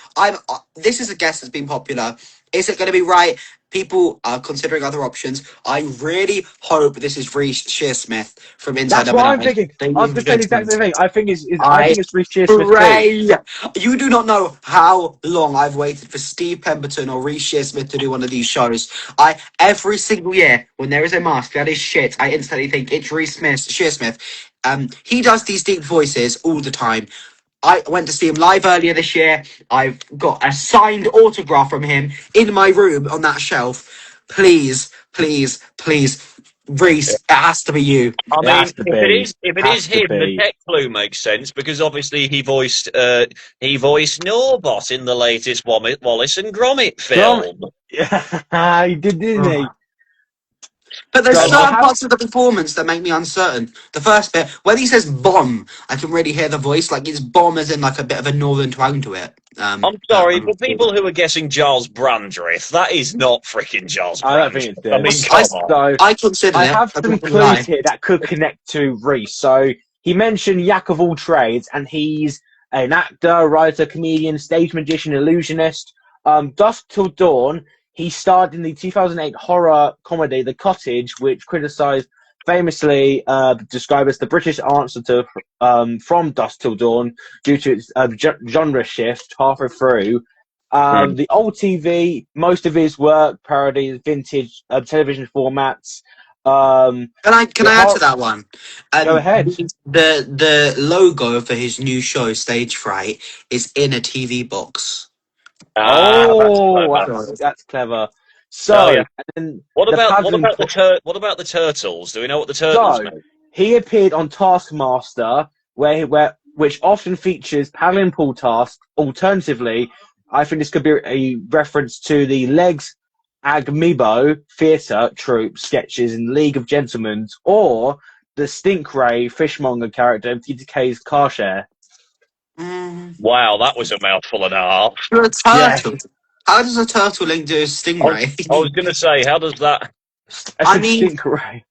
B: This is a guess that's been popular. Is it going to be right? People are considering other options. I really hope this is Reece Shearsmith from Inside
D: That's what I'm
B: W9.
D: thinking.
B: Ladies
D: I was
B: and
D: going to say the exact
B: gentlemen,
D: same thing. I
B: I
D: think it's Reece Shearsmith too.
B: pray. You do not know how long I've waited for Steve Pemberton or Reece Shearsmith to do one of these shows. Every single year when there is a mask that is shit, I instantly think it's Shearsmith. He does these deep voices all the time. I went to see him live earlier this year. I've got a signed autograph from him in my room on that shelf. Please, please, please, Reese, it has to be you.
C: I
D: It has
C: mean,
D: to
C: if it
D: be.
C: is
D: Has to
C: him, the
D: be.
C: tech clue makes sense because obviously he voiced Norbot in the latest Wallace and Gromit
D: Grom-
C: film.
D: Yeah, he did, didn't he?
B: But there's
D: So I
B: certain
D: have.
B: parts of the performance that make me uncertain. The first bit, when he says bomb, I can really hear the voice. Like it's bomb as in like a bit of a northern twang to it.
C: I'm sorry, but people who are guessing Giles Brandreth, that is not freaking Giles
D: I don't think
C: Brandreth.
D: it's
C: I
D: him.
C: mean,
B: I,
C: come on.
D: So
B: I considered
D: I
B: it.
D: have
B: I'm
D: some
B: not gonna
D: clues
B: lie.
D: here that could connect to Reese. So he mentioned Yak of all trades, and he's an actor, writer, comedian, stage magician, illusionist. Dusk Till Dawn. He starred in the 2008 horror comedy The Cottage, which criticised famously described as the British answer to From Dusk Till Dawn due to its genre shift halfway through. The old TV, most of his work parodies vintage television formats.
B: Can
D: The
B: I add to
D: whole,
B: that one?
D: go ahead.
B: The logo for his new show, Stage Fright, is in a TV box.
C: Ah, that's
D: Oh,
C: clever.
D: that's clever.
C: Oh yeah.
D: So, and then the
C: What about the turtles? Do we know what the turtles
D: So
C: mean?
D: he appeared on Taskmaster, which often features paddling pool tasks. Alternatively, I think this could be a reference to the Legs Agmibo theatre troupe sketches in League of Gentlemen, or the Stinkray fishmonger character in TTK's Car Share.
B: Mm.
C: Wow, that was a mouthful and a half.
B: You're a
D: Yeah,
B: turtle. How does a turtle link to a
C: I was
B: stingray?
C: going to say, how does that?
D: I
B: I
D: said
B: mean,
D: Stinkray.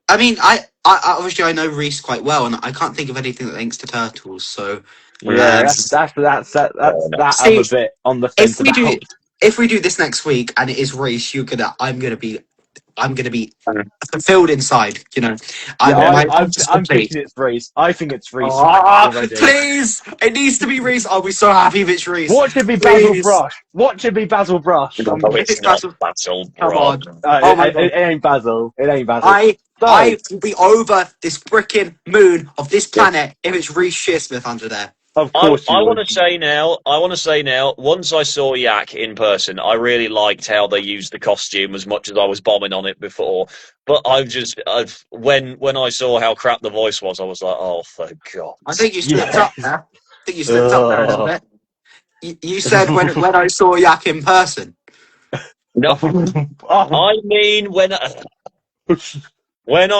B: I obviously I know Reese quite well, and I can't think of anything that links to turtles. So,
D: Yeah, that's that I'm a
B: Steve,
D: bit on the
B: if
D: fence
B: we do
D: about.
B: if we do this next week and it is Reese, I'm gonna be fulfilled inside. You know,
D: Yeah,
B: my life is
D: I'm
B: complete.
D: thinking it's Reese. I think it's Reese already.
B: Please, it needs to be Reese. I'll be so happy if it's Reese.
D: What should be Basil
B: Please,
D: Brush? What should be Basil Brush?
C: No, it's
B: it's
C: not
B: Basil.
C: Basil
B: Come
C: Broad.
B: on. Oh my
D: It
B: god.
D: ain't Basil. It ain't Basil.
B: I
D: So,
B: I will be over this frickin' moon of this
D: yes,
B: planet if it's Reese Shearsmith under there.
D: of
C: I
D: course you
C: want
D: would.
C: to say now. I want to say now. Once I saw Yak in person, I really liked how they used the costume as much as I was bombing on it before. But when I saw how crap the voice was, I was like, oh, thank God.
B: I think you slipped
D: Yes.
B: up there. I think you slipped up there a little
D: Ugh.
B: bit. You said when I saw Yak in person.
C: No,
D: Oh.
C: I mean when I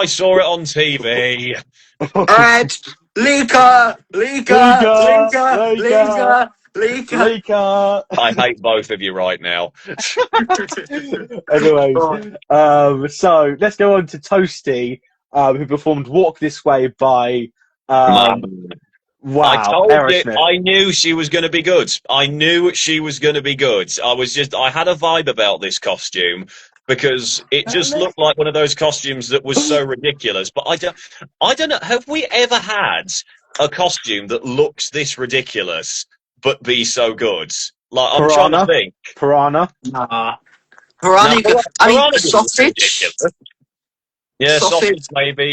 C: saw it on TV.
B: Ed, Lika, Lika,
D: Lika,
B: Lika,
D: Lika,
B: Lika, Lika.
D: Lika.
C: I hate both of you right now.
D: Anyways, so let's go on to Toasty, who performed "Walk This Way" by
C: Man. I
D: wow,
C: told you,
D: Aerosmith.
C: I knew she was going to be good. I knew she was going to be good. I had a vibe about this costume because it just looked like one of those costumes that was so ridiculous. But I don't know. Have we ever had a costume that looks this ridiculous but be so good? Like, I'm trying to think.
D: Piranha.
B: Nah.
C: No,
B: Piranha, I mean,
C: Piranha didn't look
B: sausage.
C: ridiculous. Yeah, sausage maybe.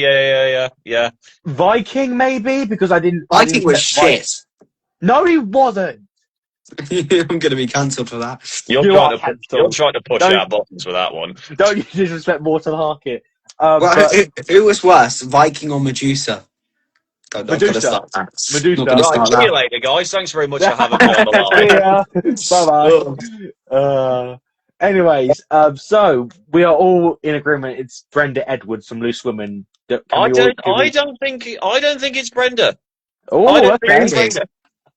C: Yeah.
D: Viking, maybe because I
B: Viking
D: didn't
B: was
D: get Viking.
B: shit.
D: No, he wasn't.
B: I'm gonna be cancelled for that.
C: You're
D: You are
C: you're
D: cancelled.
C: trying to push
D: Don't
C: our buttons with that one.
D: don't you disrespect Morton Harkett.
B: Well,
D: But
B: who was worse, Viking or Medusa? I'm not gonna
D: Medusa,
B: start that.
D: Medusa.
B: Not gonna
C: Right,
B: start
C: see you
B: that.
C: later, guys. Thanks very much for having me on the
D: See
C: line.
D: ya. Bye bye. Anyways, so we are all in agreement. It's Brenda Edwards from Loose Women. Can we all?
C: I don't think it's Brenda. I
D: Oh,
C: don't think
D: okay.
C: it's Brenda.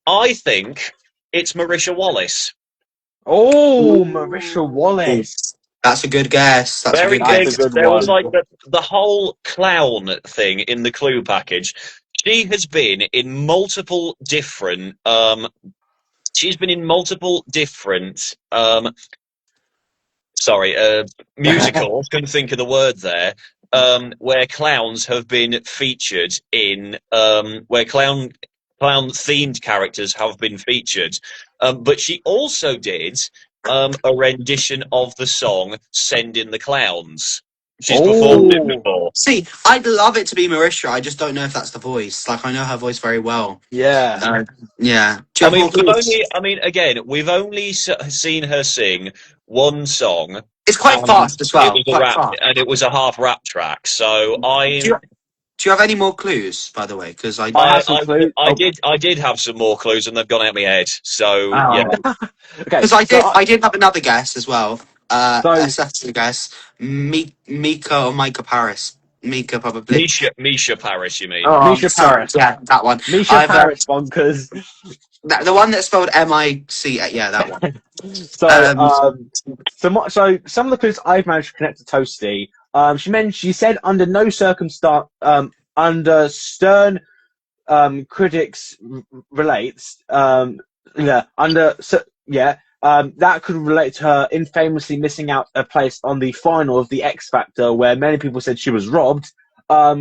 C: I think it's Marisha Wallace.
D: Oh, Marisha Wallace.
B: That's a good guess. That's a
C: Very
B: good
D: That's a
C: big.
B: guess.
D: good
C: There was
D: one.
C: like the whole clown thing in the clue package. She has been in multiple different. She's been in multiple different. Sorry, musicals. Couldn't think of the word there. Where clowns have been featured in. Where clown themed characters have been featured. But she also did a rendition of the song "Send in the Clowns." She's performed it
D: Oh,
C: before.
B: See, I'd love it to be Marisha. I just don't know if that's the voice. Like, I know her voice very well.
D: yeah.
B: Yeah. Do you have more clues?
C: Again, we've only seen her sing one song,
B: It's quite
C: and
B: fast as
C: it
B: well.
C: was a
B: Quite
C: rap,
B: fast.
C: and it was a half rap track. So
B: Do you, do you have any more clues, by the way? Because I.
D: I have some clues. Oh,
C: I did have some more clues, and they've gone out of my head. So yeah,
B: Oh.
D: okay.
B: Because I did have another guess as well. A
D: So
B: second guess. Mika or Micah Paris. Mika, probably.
C: Misha Paris, you mean?
B: Oh,
D: Misha
B: sorry.
D: Paris.
B: Yeah, that one.
D: Misha
B: I've
D: Paris bonkers.
B: the one that spelled M-I-C. Yeah, that one.
D: So,
B: Um,
D: so some of the clues I've managed to connect to Toasty. She said under no circumstance, under stern critics relates, that could relate to her infamously missing out a place on the final of the X Factor, where many people said she was robbed.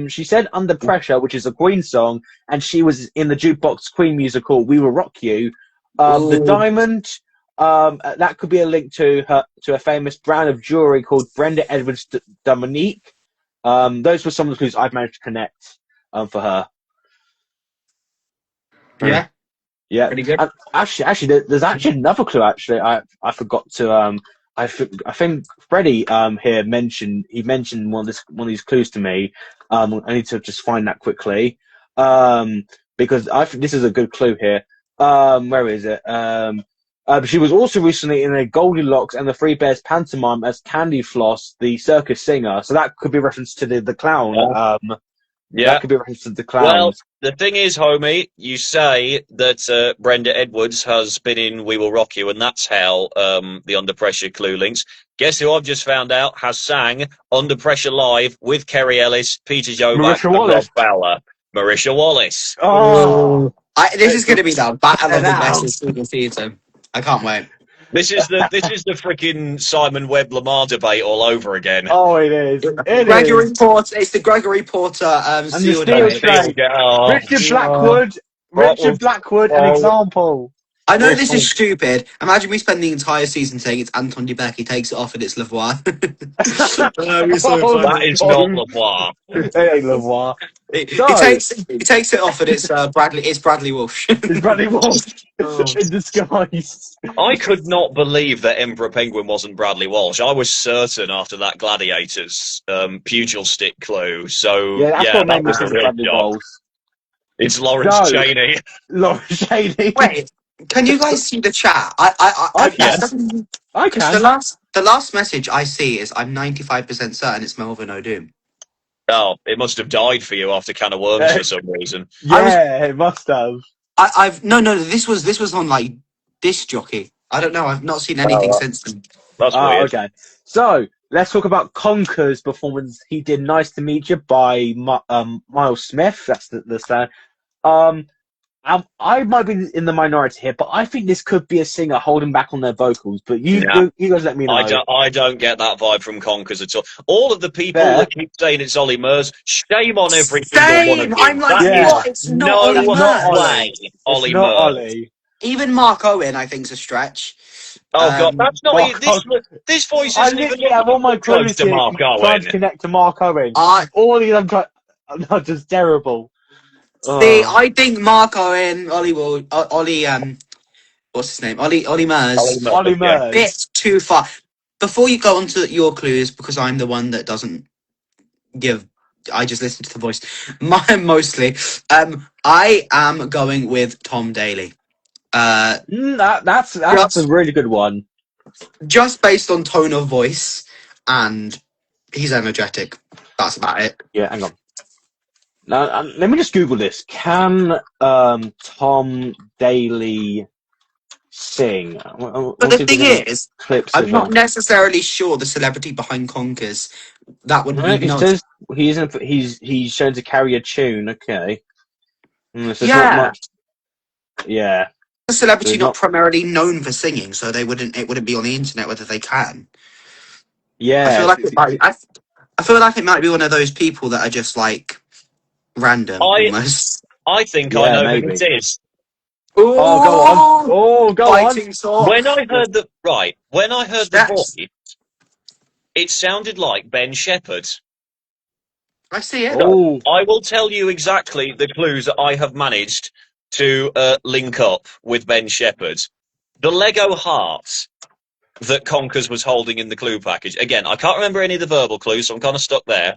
D: She said Under Pressure, which is a Queen song, and she was in the jukebox Queen musical We Will Rock You. The
B: ooh,
D: diamond, that could be a link to a famous brand of jewelry called Brenda Edwards Dominique. Those were some of the clues I've managed to connect for her.
B: yeah,
D: Yeah,
B: pretty good.
D: and actually, there's actually another clue. Actually, I forgot to I think Freddie here mentioned one of these clues to me. I need to just find that quickly. Because I think this is a good clue here. Where is it? She was also recently in a Goldilocks and the Three Bears pantomime as Candy Floss, the circus singer. So that could be a reference to the clown.
C: Yeah.
D: That could be a reference to the clown.
C: Well, the thing is, homie, you say that Brenda Edwards has been in We Will Rock You, and that's how the Under Pressure clue links. Guess who I've just found out has sang Under Pressure Live with Kerry Ellis, Peter Jovac,
D: Marisha
C: and Rob
D: Wallace.
C: Fowler. Marisha Wallace.
D: Oh,
B: This is going to be the battle of the
D: now.
B: guesses for the season. I can't wait.
C: This is the freaking Simon Webb Lamar debate all over again.
D: Oh, it is. It
B: Gregory
D: is.
B: Porter. It's the Gregory Porter
D: And the
B: seal
D: steel
B: debate.
D: train.
C: Oh,
D: Richard Blackwood, an example.
B: I know this is stupid. Imagine we spend the entire season saying it's Anton Dubek. He takes it off and it's Lavoie. That'd be so
D: Oh,
C: that
B: funny.
C: is not Lavoie.
D: It ain't Lavoie.
B: He
D: So,
B: takes it off and it's Bradley. It's Bradley Walsh.
D: it's Bradley Walsh
B: Oh.
D: in disguise.
C: I could not believe that Emperor Penguin wasn't Bradley Walsh. I was certain after that Gladiators pugil stick clue. So
D: Yeah, that's what
C: that
D: made me
C: was a
D: think
C: real
D: Bradley
C: shock.
D: Walsh.
C: It's Lawrence
D: So,
C: Cheney.
D: Lauren Shady.
B: Wait, can you guys see the chat?
D: I can. I
B: The
D: can.
B: last message I see is I'm 95% certain it's Melvin O'Doom.
C: Oh, it must have died for you after Can of Worms for some reason.
D: Yeah, it must have.
B: I've no. This was on like Disc Jockey. I don't know. I've not seen anything since then.
C: That's weird.
D: Okay. So, let's talk about Conker's performance. He did Nice to Meet You by Miles Smith. That's the sound. I might be in the minority here, but I think this could be a singer holding back on their vocals. But you guys let me know.
C: I don't get that vibe from Conkers at all. All of the people
D: Fair.
C: that keep saying it's Ollie Murs, shame on every single one of
B: Same.
C: you.
B: I'm like,
C: That
D: Yeah.
B: what? It's
C: is
B: not Ollie
C: no
B: Murs.
C: way Ollie
D: It's not
C: Murs.
D: Ollie.
B: Even Mark Owen, I think, is a stretch.
C: Oh god, that's not
D: Mark
C: this voice
D: I
C: isn't even
D: literally have all my
C: close
D: clues
C: to
D: here
C: Mark
D: trying
C: Owen.
D: to connect to Mark Owen.
B: I
D: All these I'm trying. Not just terrible.
B: see. I think Mark Owen, Ollie what's his name? Ollie Murs.
D: Ollie
C: Yeah.
D: Murs.
B: Bit too far. Before you go on to your clues, because I'm the one that doesn't give. I just listen to the voice. Mostly. I am going with Tom Daly.
D: That's a really good one.
B: Just based on tone of voice, and he's energetic. That's about it.
D: Yeah, hang on. Now, let me just Google this. Can Tom Daly sing.
B: But
D: We'll
B: the
D: see if there's
B: thing
D: any
B: is,
D: clips
B: I'm
D: of
B: not
D: him.
B: necessarily sure the celebrity behind Conkers. That would
D: Right,
B: be
D: it
B: no.
D: says he's shown to carry a tune. Okay, so there's not
B: Yeah,
D: much. Yeah,
B: the celebrity
D: there's
B: not
D: not.
B: primarily known for singing, so they wouldn't. It wouldn't be on the internet whether they can. I feel
D: Yeah,
B: like it might. I feel like it might be one of those people that are just like random
C: I
B: almost.
C: I think I
D: yeah,
C: know who
D: maybe.
C: it is.
D: Oh, go on.
B: Ooh,
D: Oh, go on.
B: fighting talk.
C: When I heard the
B: Steps.
C: voice, it sounded like Ben Shepherd.
B: I see it.
C: So
D: Oh,
C: I will tell you exactly the clues that I have managed to link up with Ben Shepherd. The Lego hearts that Conkers was holding in the clue package. Again, I can't remember any of the verbal clues, so I'm kind of stuck there.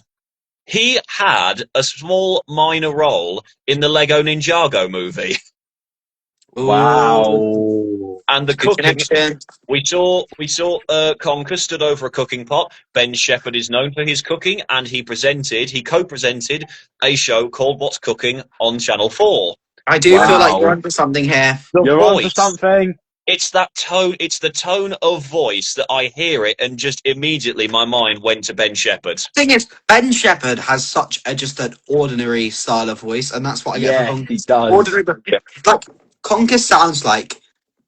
C: He had a small minor role in the Lego Ninjago movie.
B: Ooh,
D: wow.
C: And the
B: good
C: cooking,
B: connection.
C: we saw Conker stood over a cooking pot. Ben Shepherd is known for his cooking, and he co-presented a show called What's Cooking on Channel 4.
B: I do feel like you're
D: Wow.
B: onto something here.
C: The
D: You're on to
C: voice,
D: something.
C: it's that tone, it's the tone of voice that I hear it, and just immediately my mind went to Ben Shepherd.
B: Thing is, Ben Shepherd has such a just an ordinary style of voice, and that's what I get for
D: Yes, he
B: Conkers.
D: does.
B: Ordinary, but like Conkers sounds like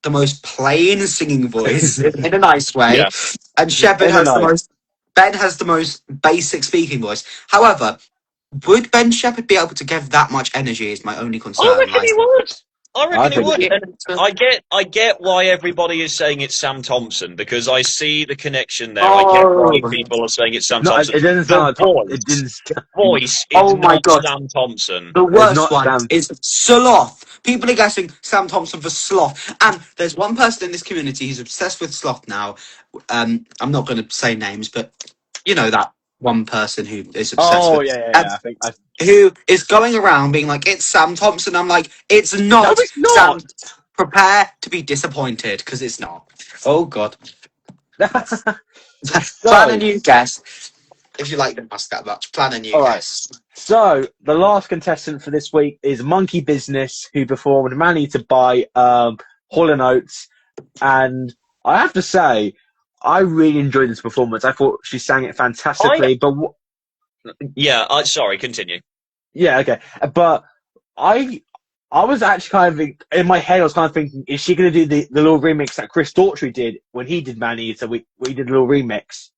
B: the most plain singing voice in a nice way,
C: Yeah.
B: and Shepherd
D: In a
B: has the
D: night.
B: most. Ben has the most basic speaking voice. However, would Ben Shepherd be able to give that much energy? Is my only
C: I
B: concern.
C: reckon
B: Like,
C: he would. I reckon
D: I
C: he
D: think
C: would.
D: so.
C: And I get why everybody is saying it's Sam Thompson, because I see the connection there. I get why
B: oh,
C: people are saying it's Sam
D: No,
C: Thompson.
D: it doesn't sound like it
C: The
D: didn't.
C: voice is
B: oh my
C: not
B: god.
C: Sam Thompson.
B: The
D: It's
B: worst
D: not
B: one
D: Sam.
B: is sloth. People are guessing Sam Thompson for sloth. And there's one person in this community who's obsessed with sloth now. I'm not going to say names, but you know that one person who is obsessed
D: Oh
B: with
D: yeah, yeah, yeah. I think.
B: who is going around being like, it's Sam Thompson. I'm like, it's
D: No,
B: not
D: it's
B: Sam.
D: not.
B: Prepare to be disappointed because it's not. Oh god. Plan a
D: So,
B: new guess. If you like the mask that much, plan a new
D: all right.
B: guess.
D: So the last contestant for this week is Monkey Business, who performed "Man Eater" by Hall and Oates, and I have to say, I really enjoyed this performance. I thought she sang it fantastically.
C: Sorry, continue.
D: Yeah, okay, but I. I was actually kind of in my head. I was kind of thinking, is she going to do the little remix that Chris Daughtry did when he did Man Eater? We did a little remix.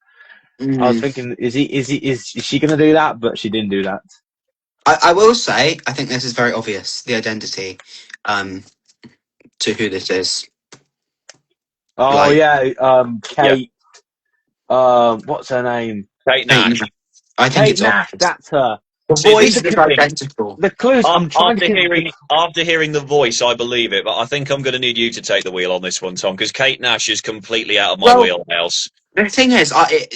D: I was thinking, is she going to do that? But she didn't do that.
B: I will say, I think this is very obvious, the identity to who this is.
D: Oh
B: Like,
D: yeah, Kate. What's her name?
C: Kate Nash.
B: I think
D: Kate
B: it's
D: Nash.
B: obvious.
D: That's her.
B: The
C: See,
B: voice
C: this
B: is
C: is the thing.
B: identical.
D: The clues. I'm trying
C: After
D: to.
C: hearing the voice, I believe it, but I think I'm going to need you to take the wheel on this one, Tom, because Kate Nash is completely out of my
B: Well,
C: wheelhouse.
B: the thing is,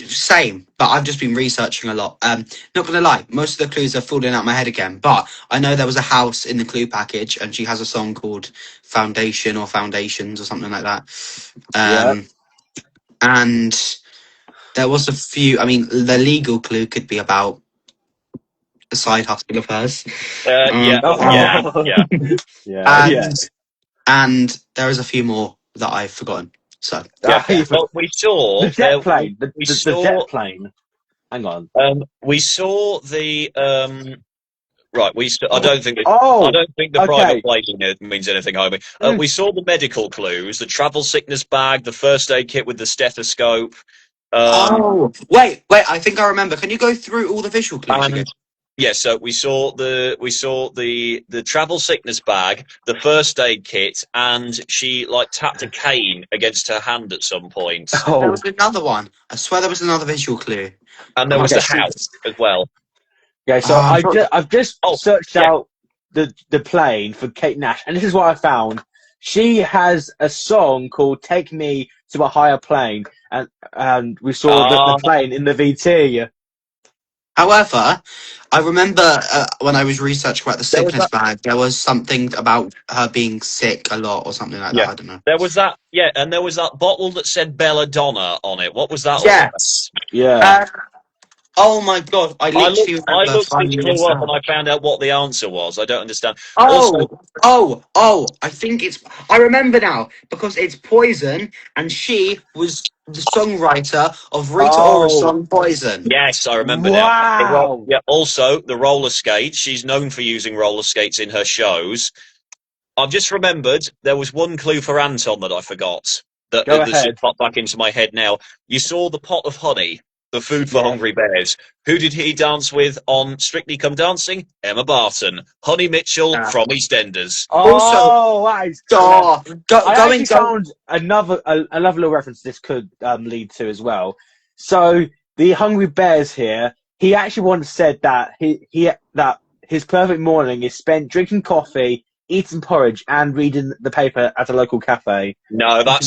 B: same, but I've just been researching a lot. Not gonna lie, most of the clues are falling out my head again. But I know there was a house in the clue package, and she has a song called "Foundation" or "Foundations" or something like that.
D: Yeah.
B: And there was a few. I mean, the legal clue could be about a side hustle of hers.
C: Yeah.
D: Yeah.
B: And there is a few more that I've forgotten. So
C: Yeah.
D: Yeah.
C: Well, we saw
D: The jet plane.
C: we
D: The
C: saw
D: jet plane. Hang on.
C: we saw the right. I don't think
D: Oh.
C: the private
D: Okay.
C: plane means anything, homie. We saw the medical clues: the travel sickness bag, the first aid kit with the stethoscope.
B: Wait! I think I remember. Can you go through all the visual clues again?
C: Yeah, so we saw the travel sickness bag, the first aid kit, and she tapped a cane against her hand at some point.
B: There
D: Oh.
B: was another one. I swear there was another visual clue.
C: And there was
D: Okay.
C: the house as well.
D: Yeah. So I've just searched
C: yeah.
D: out the plane for Kate Nash, and this is what I found. She has a song called "Take Me to a Higher Plane," and we saw the plane in the VT.
B: However, I remember when I was researching about the sickness bag, there was something about her being sick a lot or something like that. I don't know.
C: There was that, and there was that bottle that said Belladonna on it. What was that?
B: Yes.
D: Yeah.
B: Oh my god! I literally
C: I
B: remember
C: looked this
B: finding
C: clue
B: this
C: up and
B: out.
C: I found out what the answer was. I don't understand. Also,
B: Oh! I think it's. I remember now because it's Poison, and she was the songwriter of Rita Ora's
D: Oh,
B: song Poison.
C: yes, I remember now.
D: wow.
C: Yeah. Also, the roller skates. She's known for using roller skates in her shows. I've just remembered there was one clue for Anton that I forgot.
D: Go
C: That's just
D: ahead.
C: popped back into my head now. You saw the pot of honey, the food for
D: Yeah.
C: hungry bears. Who did he dance with on Strictly Come Dancing? Emma Barton. Honey Mitchell
B: Yeah.
C: from EastEnders.
B: Also,
D: Oh, that is clever. I
B: going
D: actually found another a lovely little reference this could lead to as well. So the Hungry Bears here, he actually once said that that his perfect morning is spent drinking coffee, eating porridge, and reading the paper at a local cafe.
C: No, that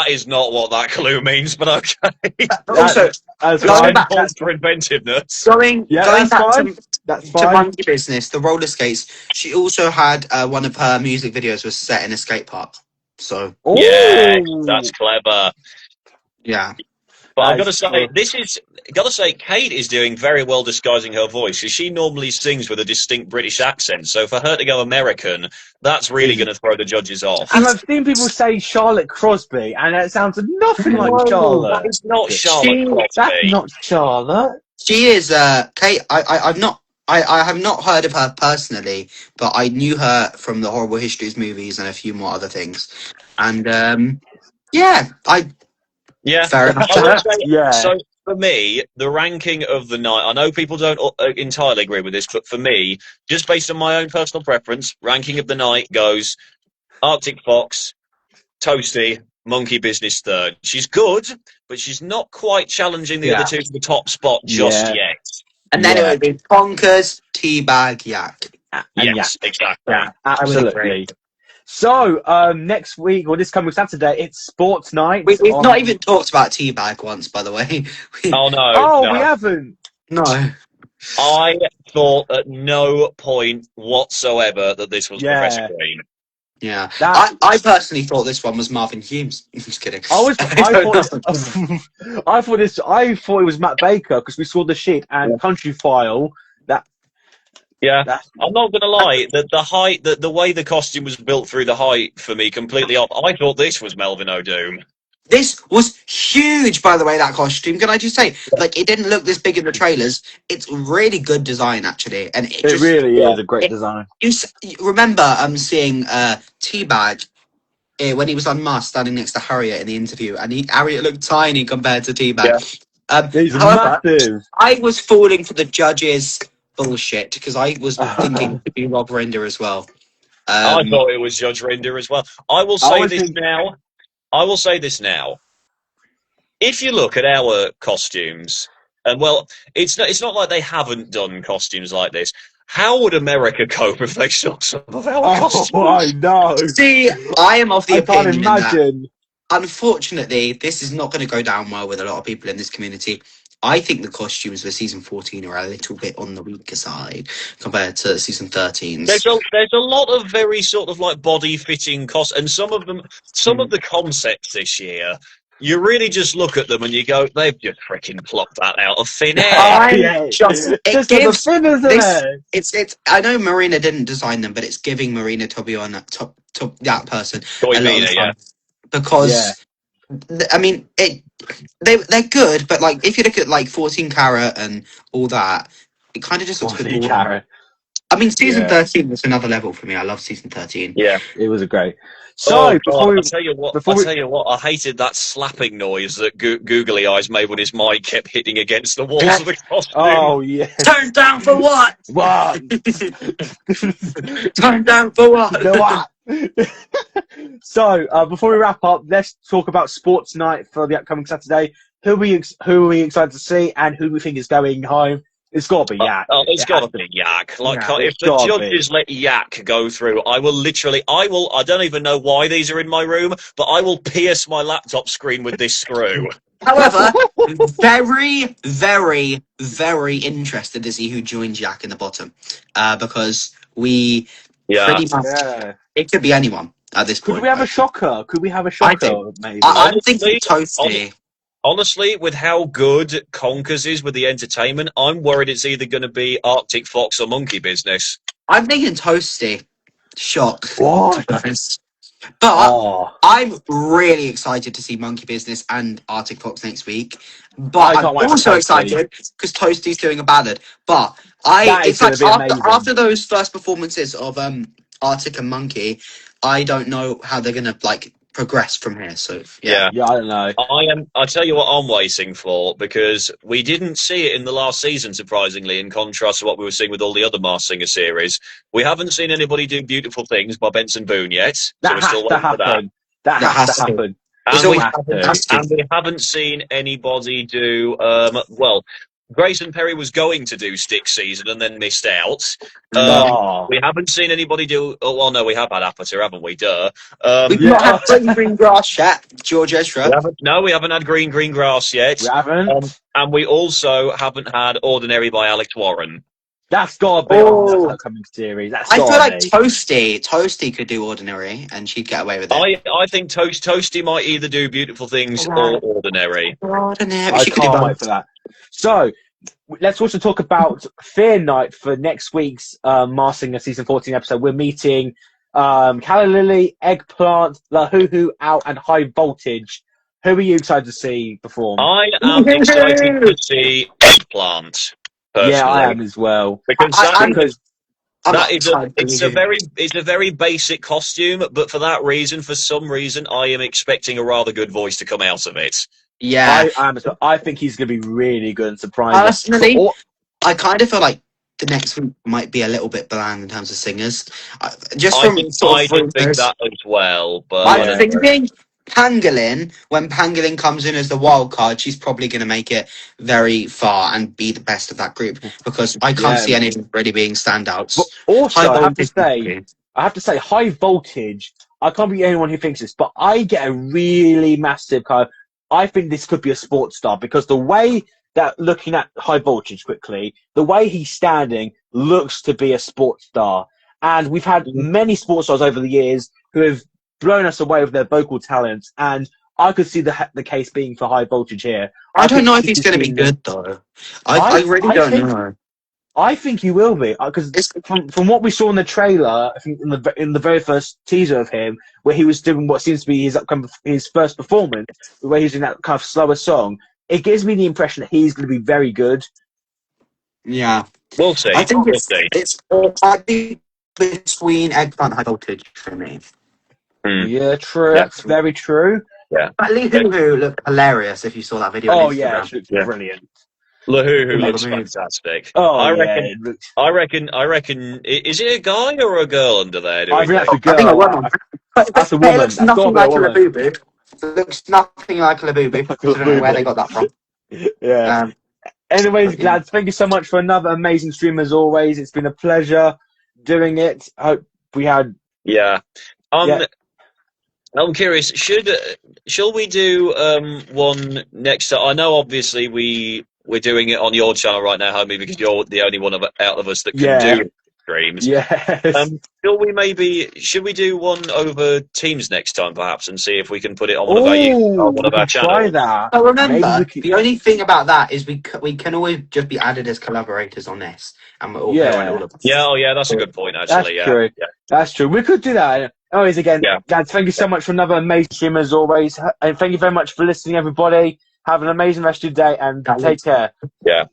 C: is not what that clue means, but okay.
B: Also,
D: That's
B: going
C: Ten
D: fine.
B: back,
C: points for inventiveness.
D: Yeah,
B: going
D: that's
B: back
D: fine. That's
B: to
D: fine.
B: Monkey Business, the roller skates. She also had one of her music videos was set in a skate park. So
C: Yeah, that's
D: Oh,
C: clever.
B: yeah,
C: But I've
D: that
C: got to
D: is
C: say,
D: cool.
C: Kate is doing very well disguising her voice because she normally sings with a distinct British accent. So for her to go American, that's really going to throw the judges
D: And
C: off.
D: I've seen people say Charlotte Crosby, and it sounds nothing like
B: no,
C: That
D: Charlotte.
C: is not Charlotte
B: she
D: That's
C: Crosby.
D: not Charlotte.
B: she is Kate. I have not heard of her personally, but I knew her from the Horrible Histories movies and a few more other things. And yeah, I
C: Yeah,
B: fair enough
C: I
B: to
C: will
B: her.
C: say.
D: Yeah.
C: So for me, the ranking of the night. I know people don't entirely agree with this, but for me, just based on my own personal preference, ranking of the night goes Arctic Fox, Toasty, Monkey Business third. She's good, but she's not quite challenging the other
B: Yeah,
C: two to the top spot just
D: Yeah.
C: yet.
B: and then it
D: Yeah.
B: would be bonkers, teabag, yak.
D: And yeah.
C: Yes, exactly.
B: Yeah, I would agree.
D: Absolutely. So, next week, or this coming Saturday, it's sports night
B: We've not
D: on.
B: even talked about teabag once, by the way.
C: Oh no,
D: Oh, we
C: no.
D: haven't.
B: No.
C: I thought at no point whatsoever that this was Professor
D: Yeah.
C: Green.
B: Yeah,
D: That
B: I personally thought this one was Marvin Humes. Just kidding.
D: I
B: don't
D: thought this.
B: know.
D: I thought it was Matt Baker because we saw the sheet and Country File. That
C: Yeah,
D: that
C: I'm not gonna lie. The height, the way the costume was built through the height for me completely off. I thought this was Melvin O'Doom.
B: This was huge, by the way. That costume. Can I just say, like, it didn't look this big in the trailers. It's really good design, actually, and it
D: it
B: just.
D: really
C: Yeah.
D: is a great design.
B: You remember seeing Teabag when he was unmasked standing next to Harriet in the interview, and Harriet looked tiny compared to
C: Yeah.
B: Teabag.
D: He's
B: However,
D: massive.
B: I was falling for the judges' bullshit because I was thinking to be Rob Render as well.
C: I thought it was Judge Render as well. I will say
D: always
C: this
D: think.
C: now. I will say this now. If you look at our costumes, and well, it's not like they haven't done costumes like this. How would America cope if they saw some of our
D: Oh, I
C: costumes?
D: know.
B: See, I am of the
D: I can't
B: opinion that
D: imagine.
B: unfortunately this is not going to go down well with a lot of people in this community. I think the costumes for season 14 are a little bit on the weaker side compared to season 13's.
C: There's a lot of very sort of like body fitting costs, and some of the concepts this year. You really just look at them and you go, they've just freaking plucked that out of thin air.
D: Yeah.
B: It
D: Just for the
B: gives
D: thinners in
B: this.
D: there.
B: It's. I know Marina didn't design them, but it's giving Marina Tobion that person
C: Toy
B: a lot of
C: Vina, yeah.
B: fun because I mean they're good, but like if you look at like 14 carat and all that, it kind of just looks a bit boring.
D: Carrot.
B: I mean, season
D: Yeah.
B: 13 was another level for me. I love season 13.
C: Yeah.
D: It was a great. So
C: Oh,
D: before
C: God,
D: we,
C: I tell you what, I hated that slapping noise that Googly Eyes made when his mic kept hitting against the walls of the costume.
D: oh yeah,
B: Turn down for what?
D: what?
B: Turn down for what?
D: No, what? So before we wrap up, let's talk about sports night for the upcoming Saturday. Who are we excited to see, and who we think is going home? It's got to be Yak.
C: It's got to be Yak. Like,
D: Yeah,
C: if
D: it's
C: the
D: gotta
C: judges let Yak go through, I don't even know why these are in my room, but I will pierce my laptop screen with this screw.
B: However, very, very, very interested to see who joins Jack in the bottom. Because we pretty much.
D: Yeah.
B: It could be anyone at this point.
D: Could we have a shocker? Could we have a shocker? Maybe.
B: I'm thinking
C: Honestly,
B: Toasty.
C: Honestly, with how good Conkers is with the entertainment, I'm worried it's either going to be Arctic Fox or Monkey Business.
B: I'm thinking Toasty. Shock.
D: What?
B: To be honest. But
D: Oh,
B: I'm really excited to see Monkey Business and Arctic Fox next week. But
D: I
B: I'm
D: can't wait for
B: also
D: Toasty.
B: excited because Toasty's doing a ballad. But
D: That is
B: it's
D: going
B: like
D: to be amazing.
B: after those first performances of Arctic and Monkey, I don't know how they're gonna like progress from here. So yeah.
C: Yeah.
D: Yeah, I don't know.
C: I'll tell you what I'm waiting for, because we didn't see it in the last season, surprisingly, in contrast to what we were seeing with all the other Masked Singer series. We haven't seen anybody do Beautiful Things by Benson Boone yet, so
D: That
C: we're
D: has
C: still
D: to
C: waiting for that.
D: happen. That
B: That
D: has
B: has
D: to
B: to.
D: happen.
B: It's
C: And we
B: almost
D: Has
C: haven't
D: to.
B: has to.
C: and we haven't seen anybody do well, Grayson Perry was going to do Stick Season and then missed out.
D: Oh,
C: We haven't seen anybody do well, no, we have had Apatow, haven't we? Duh.
B: We've not
D: yeah.
B: had green grass yet, George Ezra.
C: We haven't had Green Grass yet.
D: We haven't.
C: And we also haven't had Ordinary by Alex Warren.
D: That's got to be on the
B: Oh,
D: upcoming series. That's
B: I feel
D: got
B: like
D: to be.
B: Toasty could do Ordinary and she'd get away with it.
C: I think Toasty might either do Beautiful Things or Ordinary.
B: Ordinary,
D: I
B: she could do
D: can't wait
B: both.
D: for that. So, let's also talk about Fear Night for next week's Masked Singer Season 14 episode. We're meeting Calla Lily, Eggplant, La Hoo Hoo Out, and High Voltage. Who are you excited to see perform?
C: I am excited to see Eggplant, personally.
D: Yeah, I am as well.
C: Because
B: I'm
C: that
B: not
C: is
B: excited for
C: it's
B: you.
C: a very basic costume, but for that reason, for some reason, I am expecting a rather good voice to come out of it.
B: Yeah.
D: I think he's going to be really good and surprising.
B: Personally, I kind of feel like the next week might be a little bit bland in terms of singers. Just
C: I
B: from
C: think
B: sort of
C: think
B: rumors.
C: that as well, but
B: I'm
D: Yeah.
B: thinking Pangolin, when Pangolin comes in as the wild card, she's probably going to make it very far and be the best of that group because I can't see any of them really being standouts.
D: But also,
B: High
D: I have to
B: Voltage,
D: say, High Voltage. I can't be anyone who thinks this, but I get a really massive kind of. I think this could be a sports star because the way that looking at High Voltage quickly, the way he's standing looks to be a sports star, and we've had many sports stars over the years who have blown us away with their vocal talents, and I could see the case being for High Voltage here.
B: I don't
D: think
B: know if he's going to be good though. I really don't know.
D: I think he will be because from what we saw in the trailer, I think in the very first teaser of him, where he was doing what seems to be his first performance, where he's doing that kind of slower song, it gives me the impression that he's going to be very good.
B: Yeah,
C: we'll see.
B: I think
C: We'll see.
B: it's between Eggplant and High Voltage for me.
D: Yeah, true.
C: Yeah.
D: That's very true.
C: Yeah.
B: But Lee Hoo Hoo looked hilarious if you saw that video.
D: Oh
B: on
D: yeah,
B: Instagram.
D: she looks brilliant.
C: La Hoo Hoo
B: Yeah.
C: looks fantastic.
D: Oh
C: I
D: yeah,
C: reckon.
D: it looks.
C: I reckon. Is it a guy or a girl under there?
D: I think that's a girl.
B: I think a woman.
D: That's a
B: It
D: woman.
B: looks
D: That's gotta
B: nothing
D: be a
B: like a
D: woman.
B: Labubu. It looks nothing like a Labubu. I don't know where they got that from.
D: Yeah. Anyways, lads, thank you so much for another amazing stream as always. It's been a pleasure doing it. I hope we had.
C: Yeah.
D: Yeah.
C: I'm curious. Shall we do one next time? I know, obviously, we're doing it on your channel right now, Homie, because you're the only one out of us that can do streams.
D: Yes.
C: Should we do one over Teams next time, perhaps, and see if we can put it on
D: Oh,
C: one of our channels?
D: try that.
B: Oh, remember,
D: Maybe
B: the only thing about that is we can always just be added as collaborators on this, and we're all on all of them.
C: Yeah, that's a good point, actually.
D: That's true.
C: Yeah.
D: That's true. We could do that. Always again,
C: Yeah.
D: lads, thank you so much for another amazing stream as always. And thank you very much for listening, everybody. Have an amazing rest of your day and take care.
C: Yeah.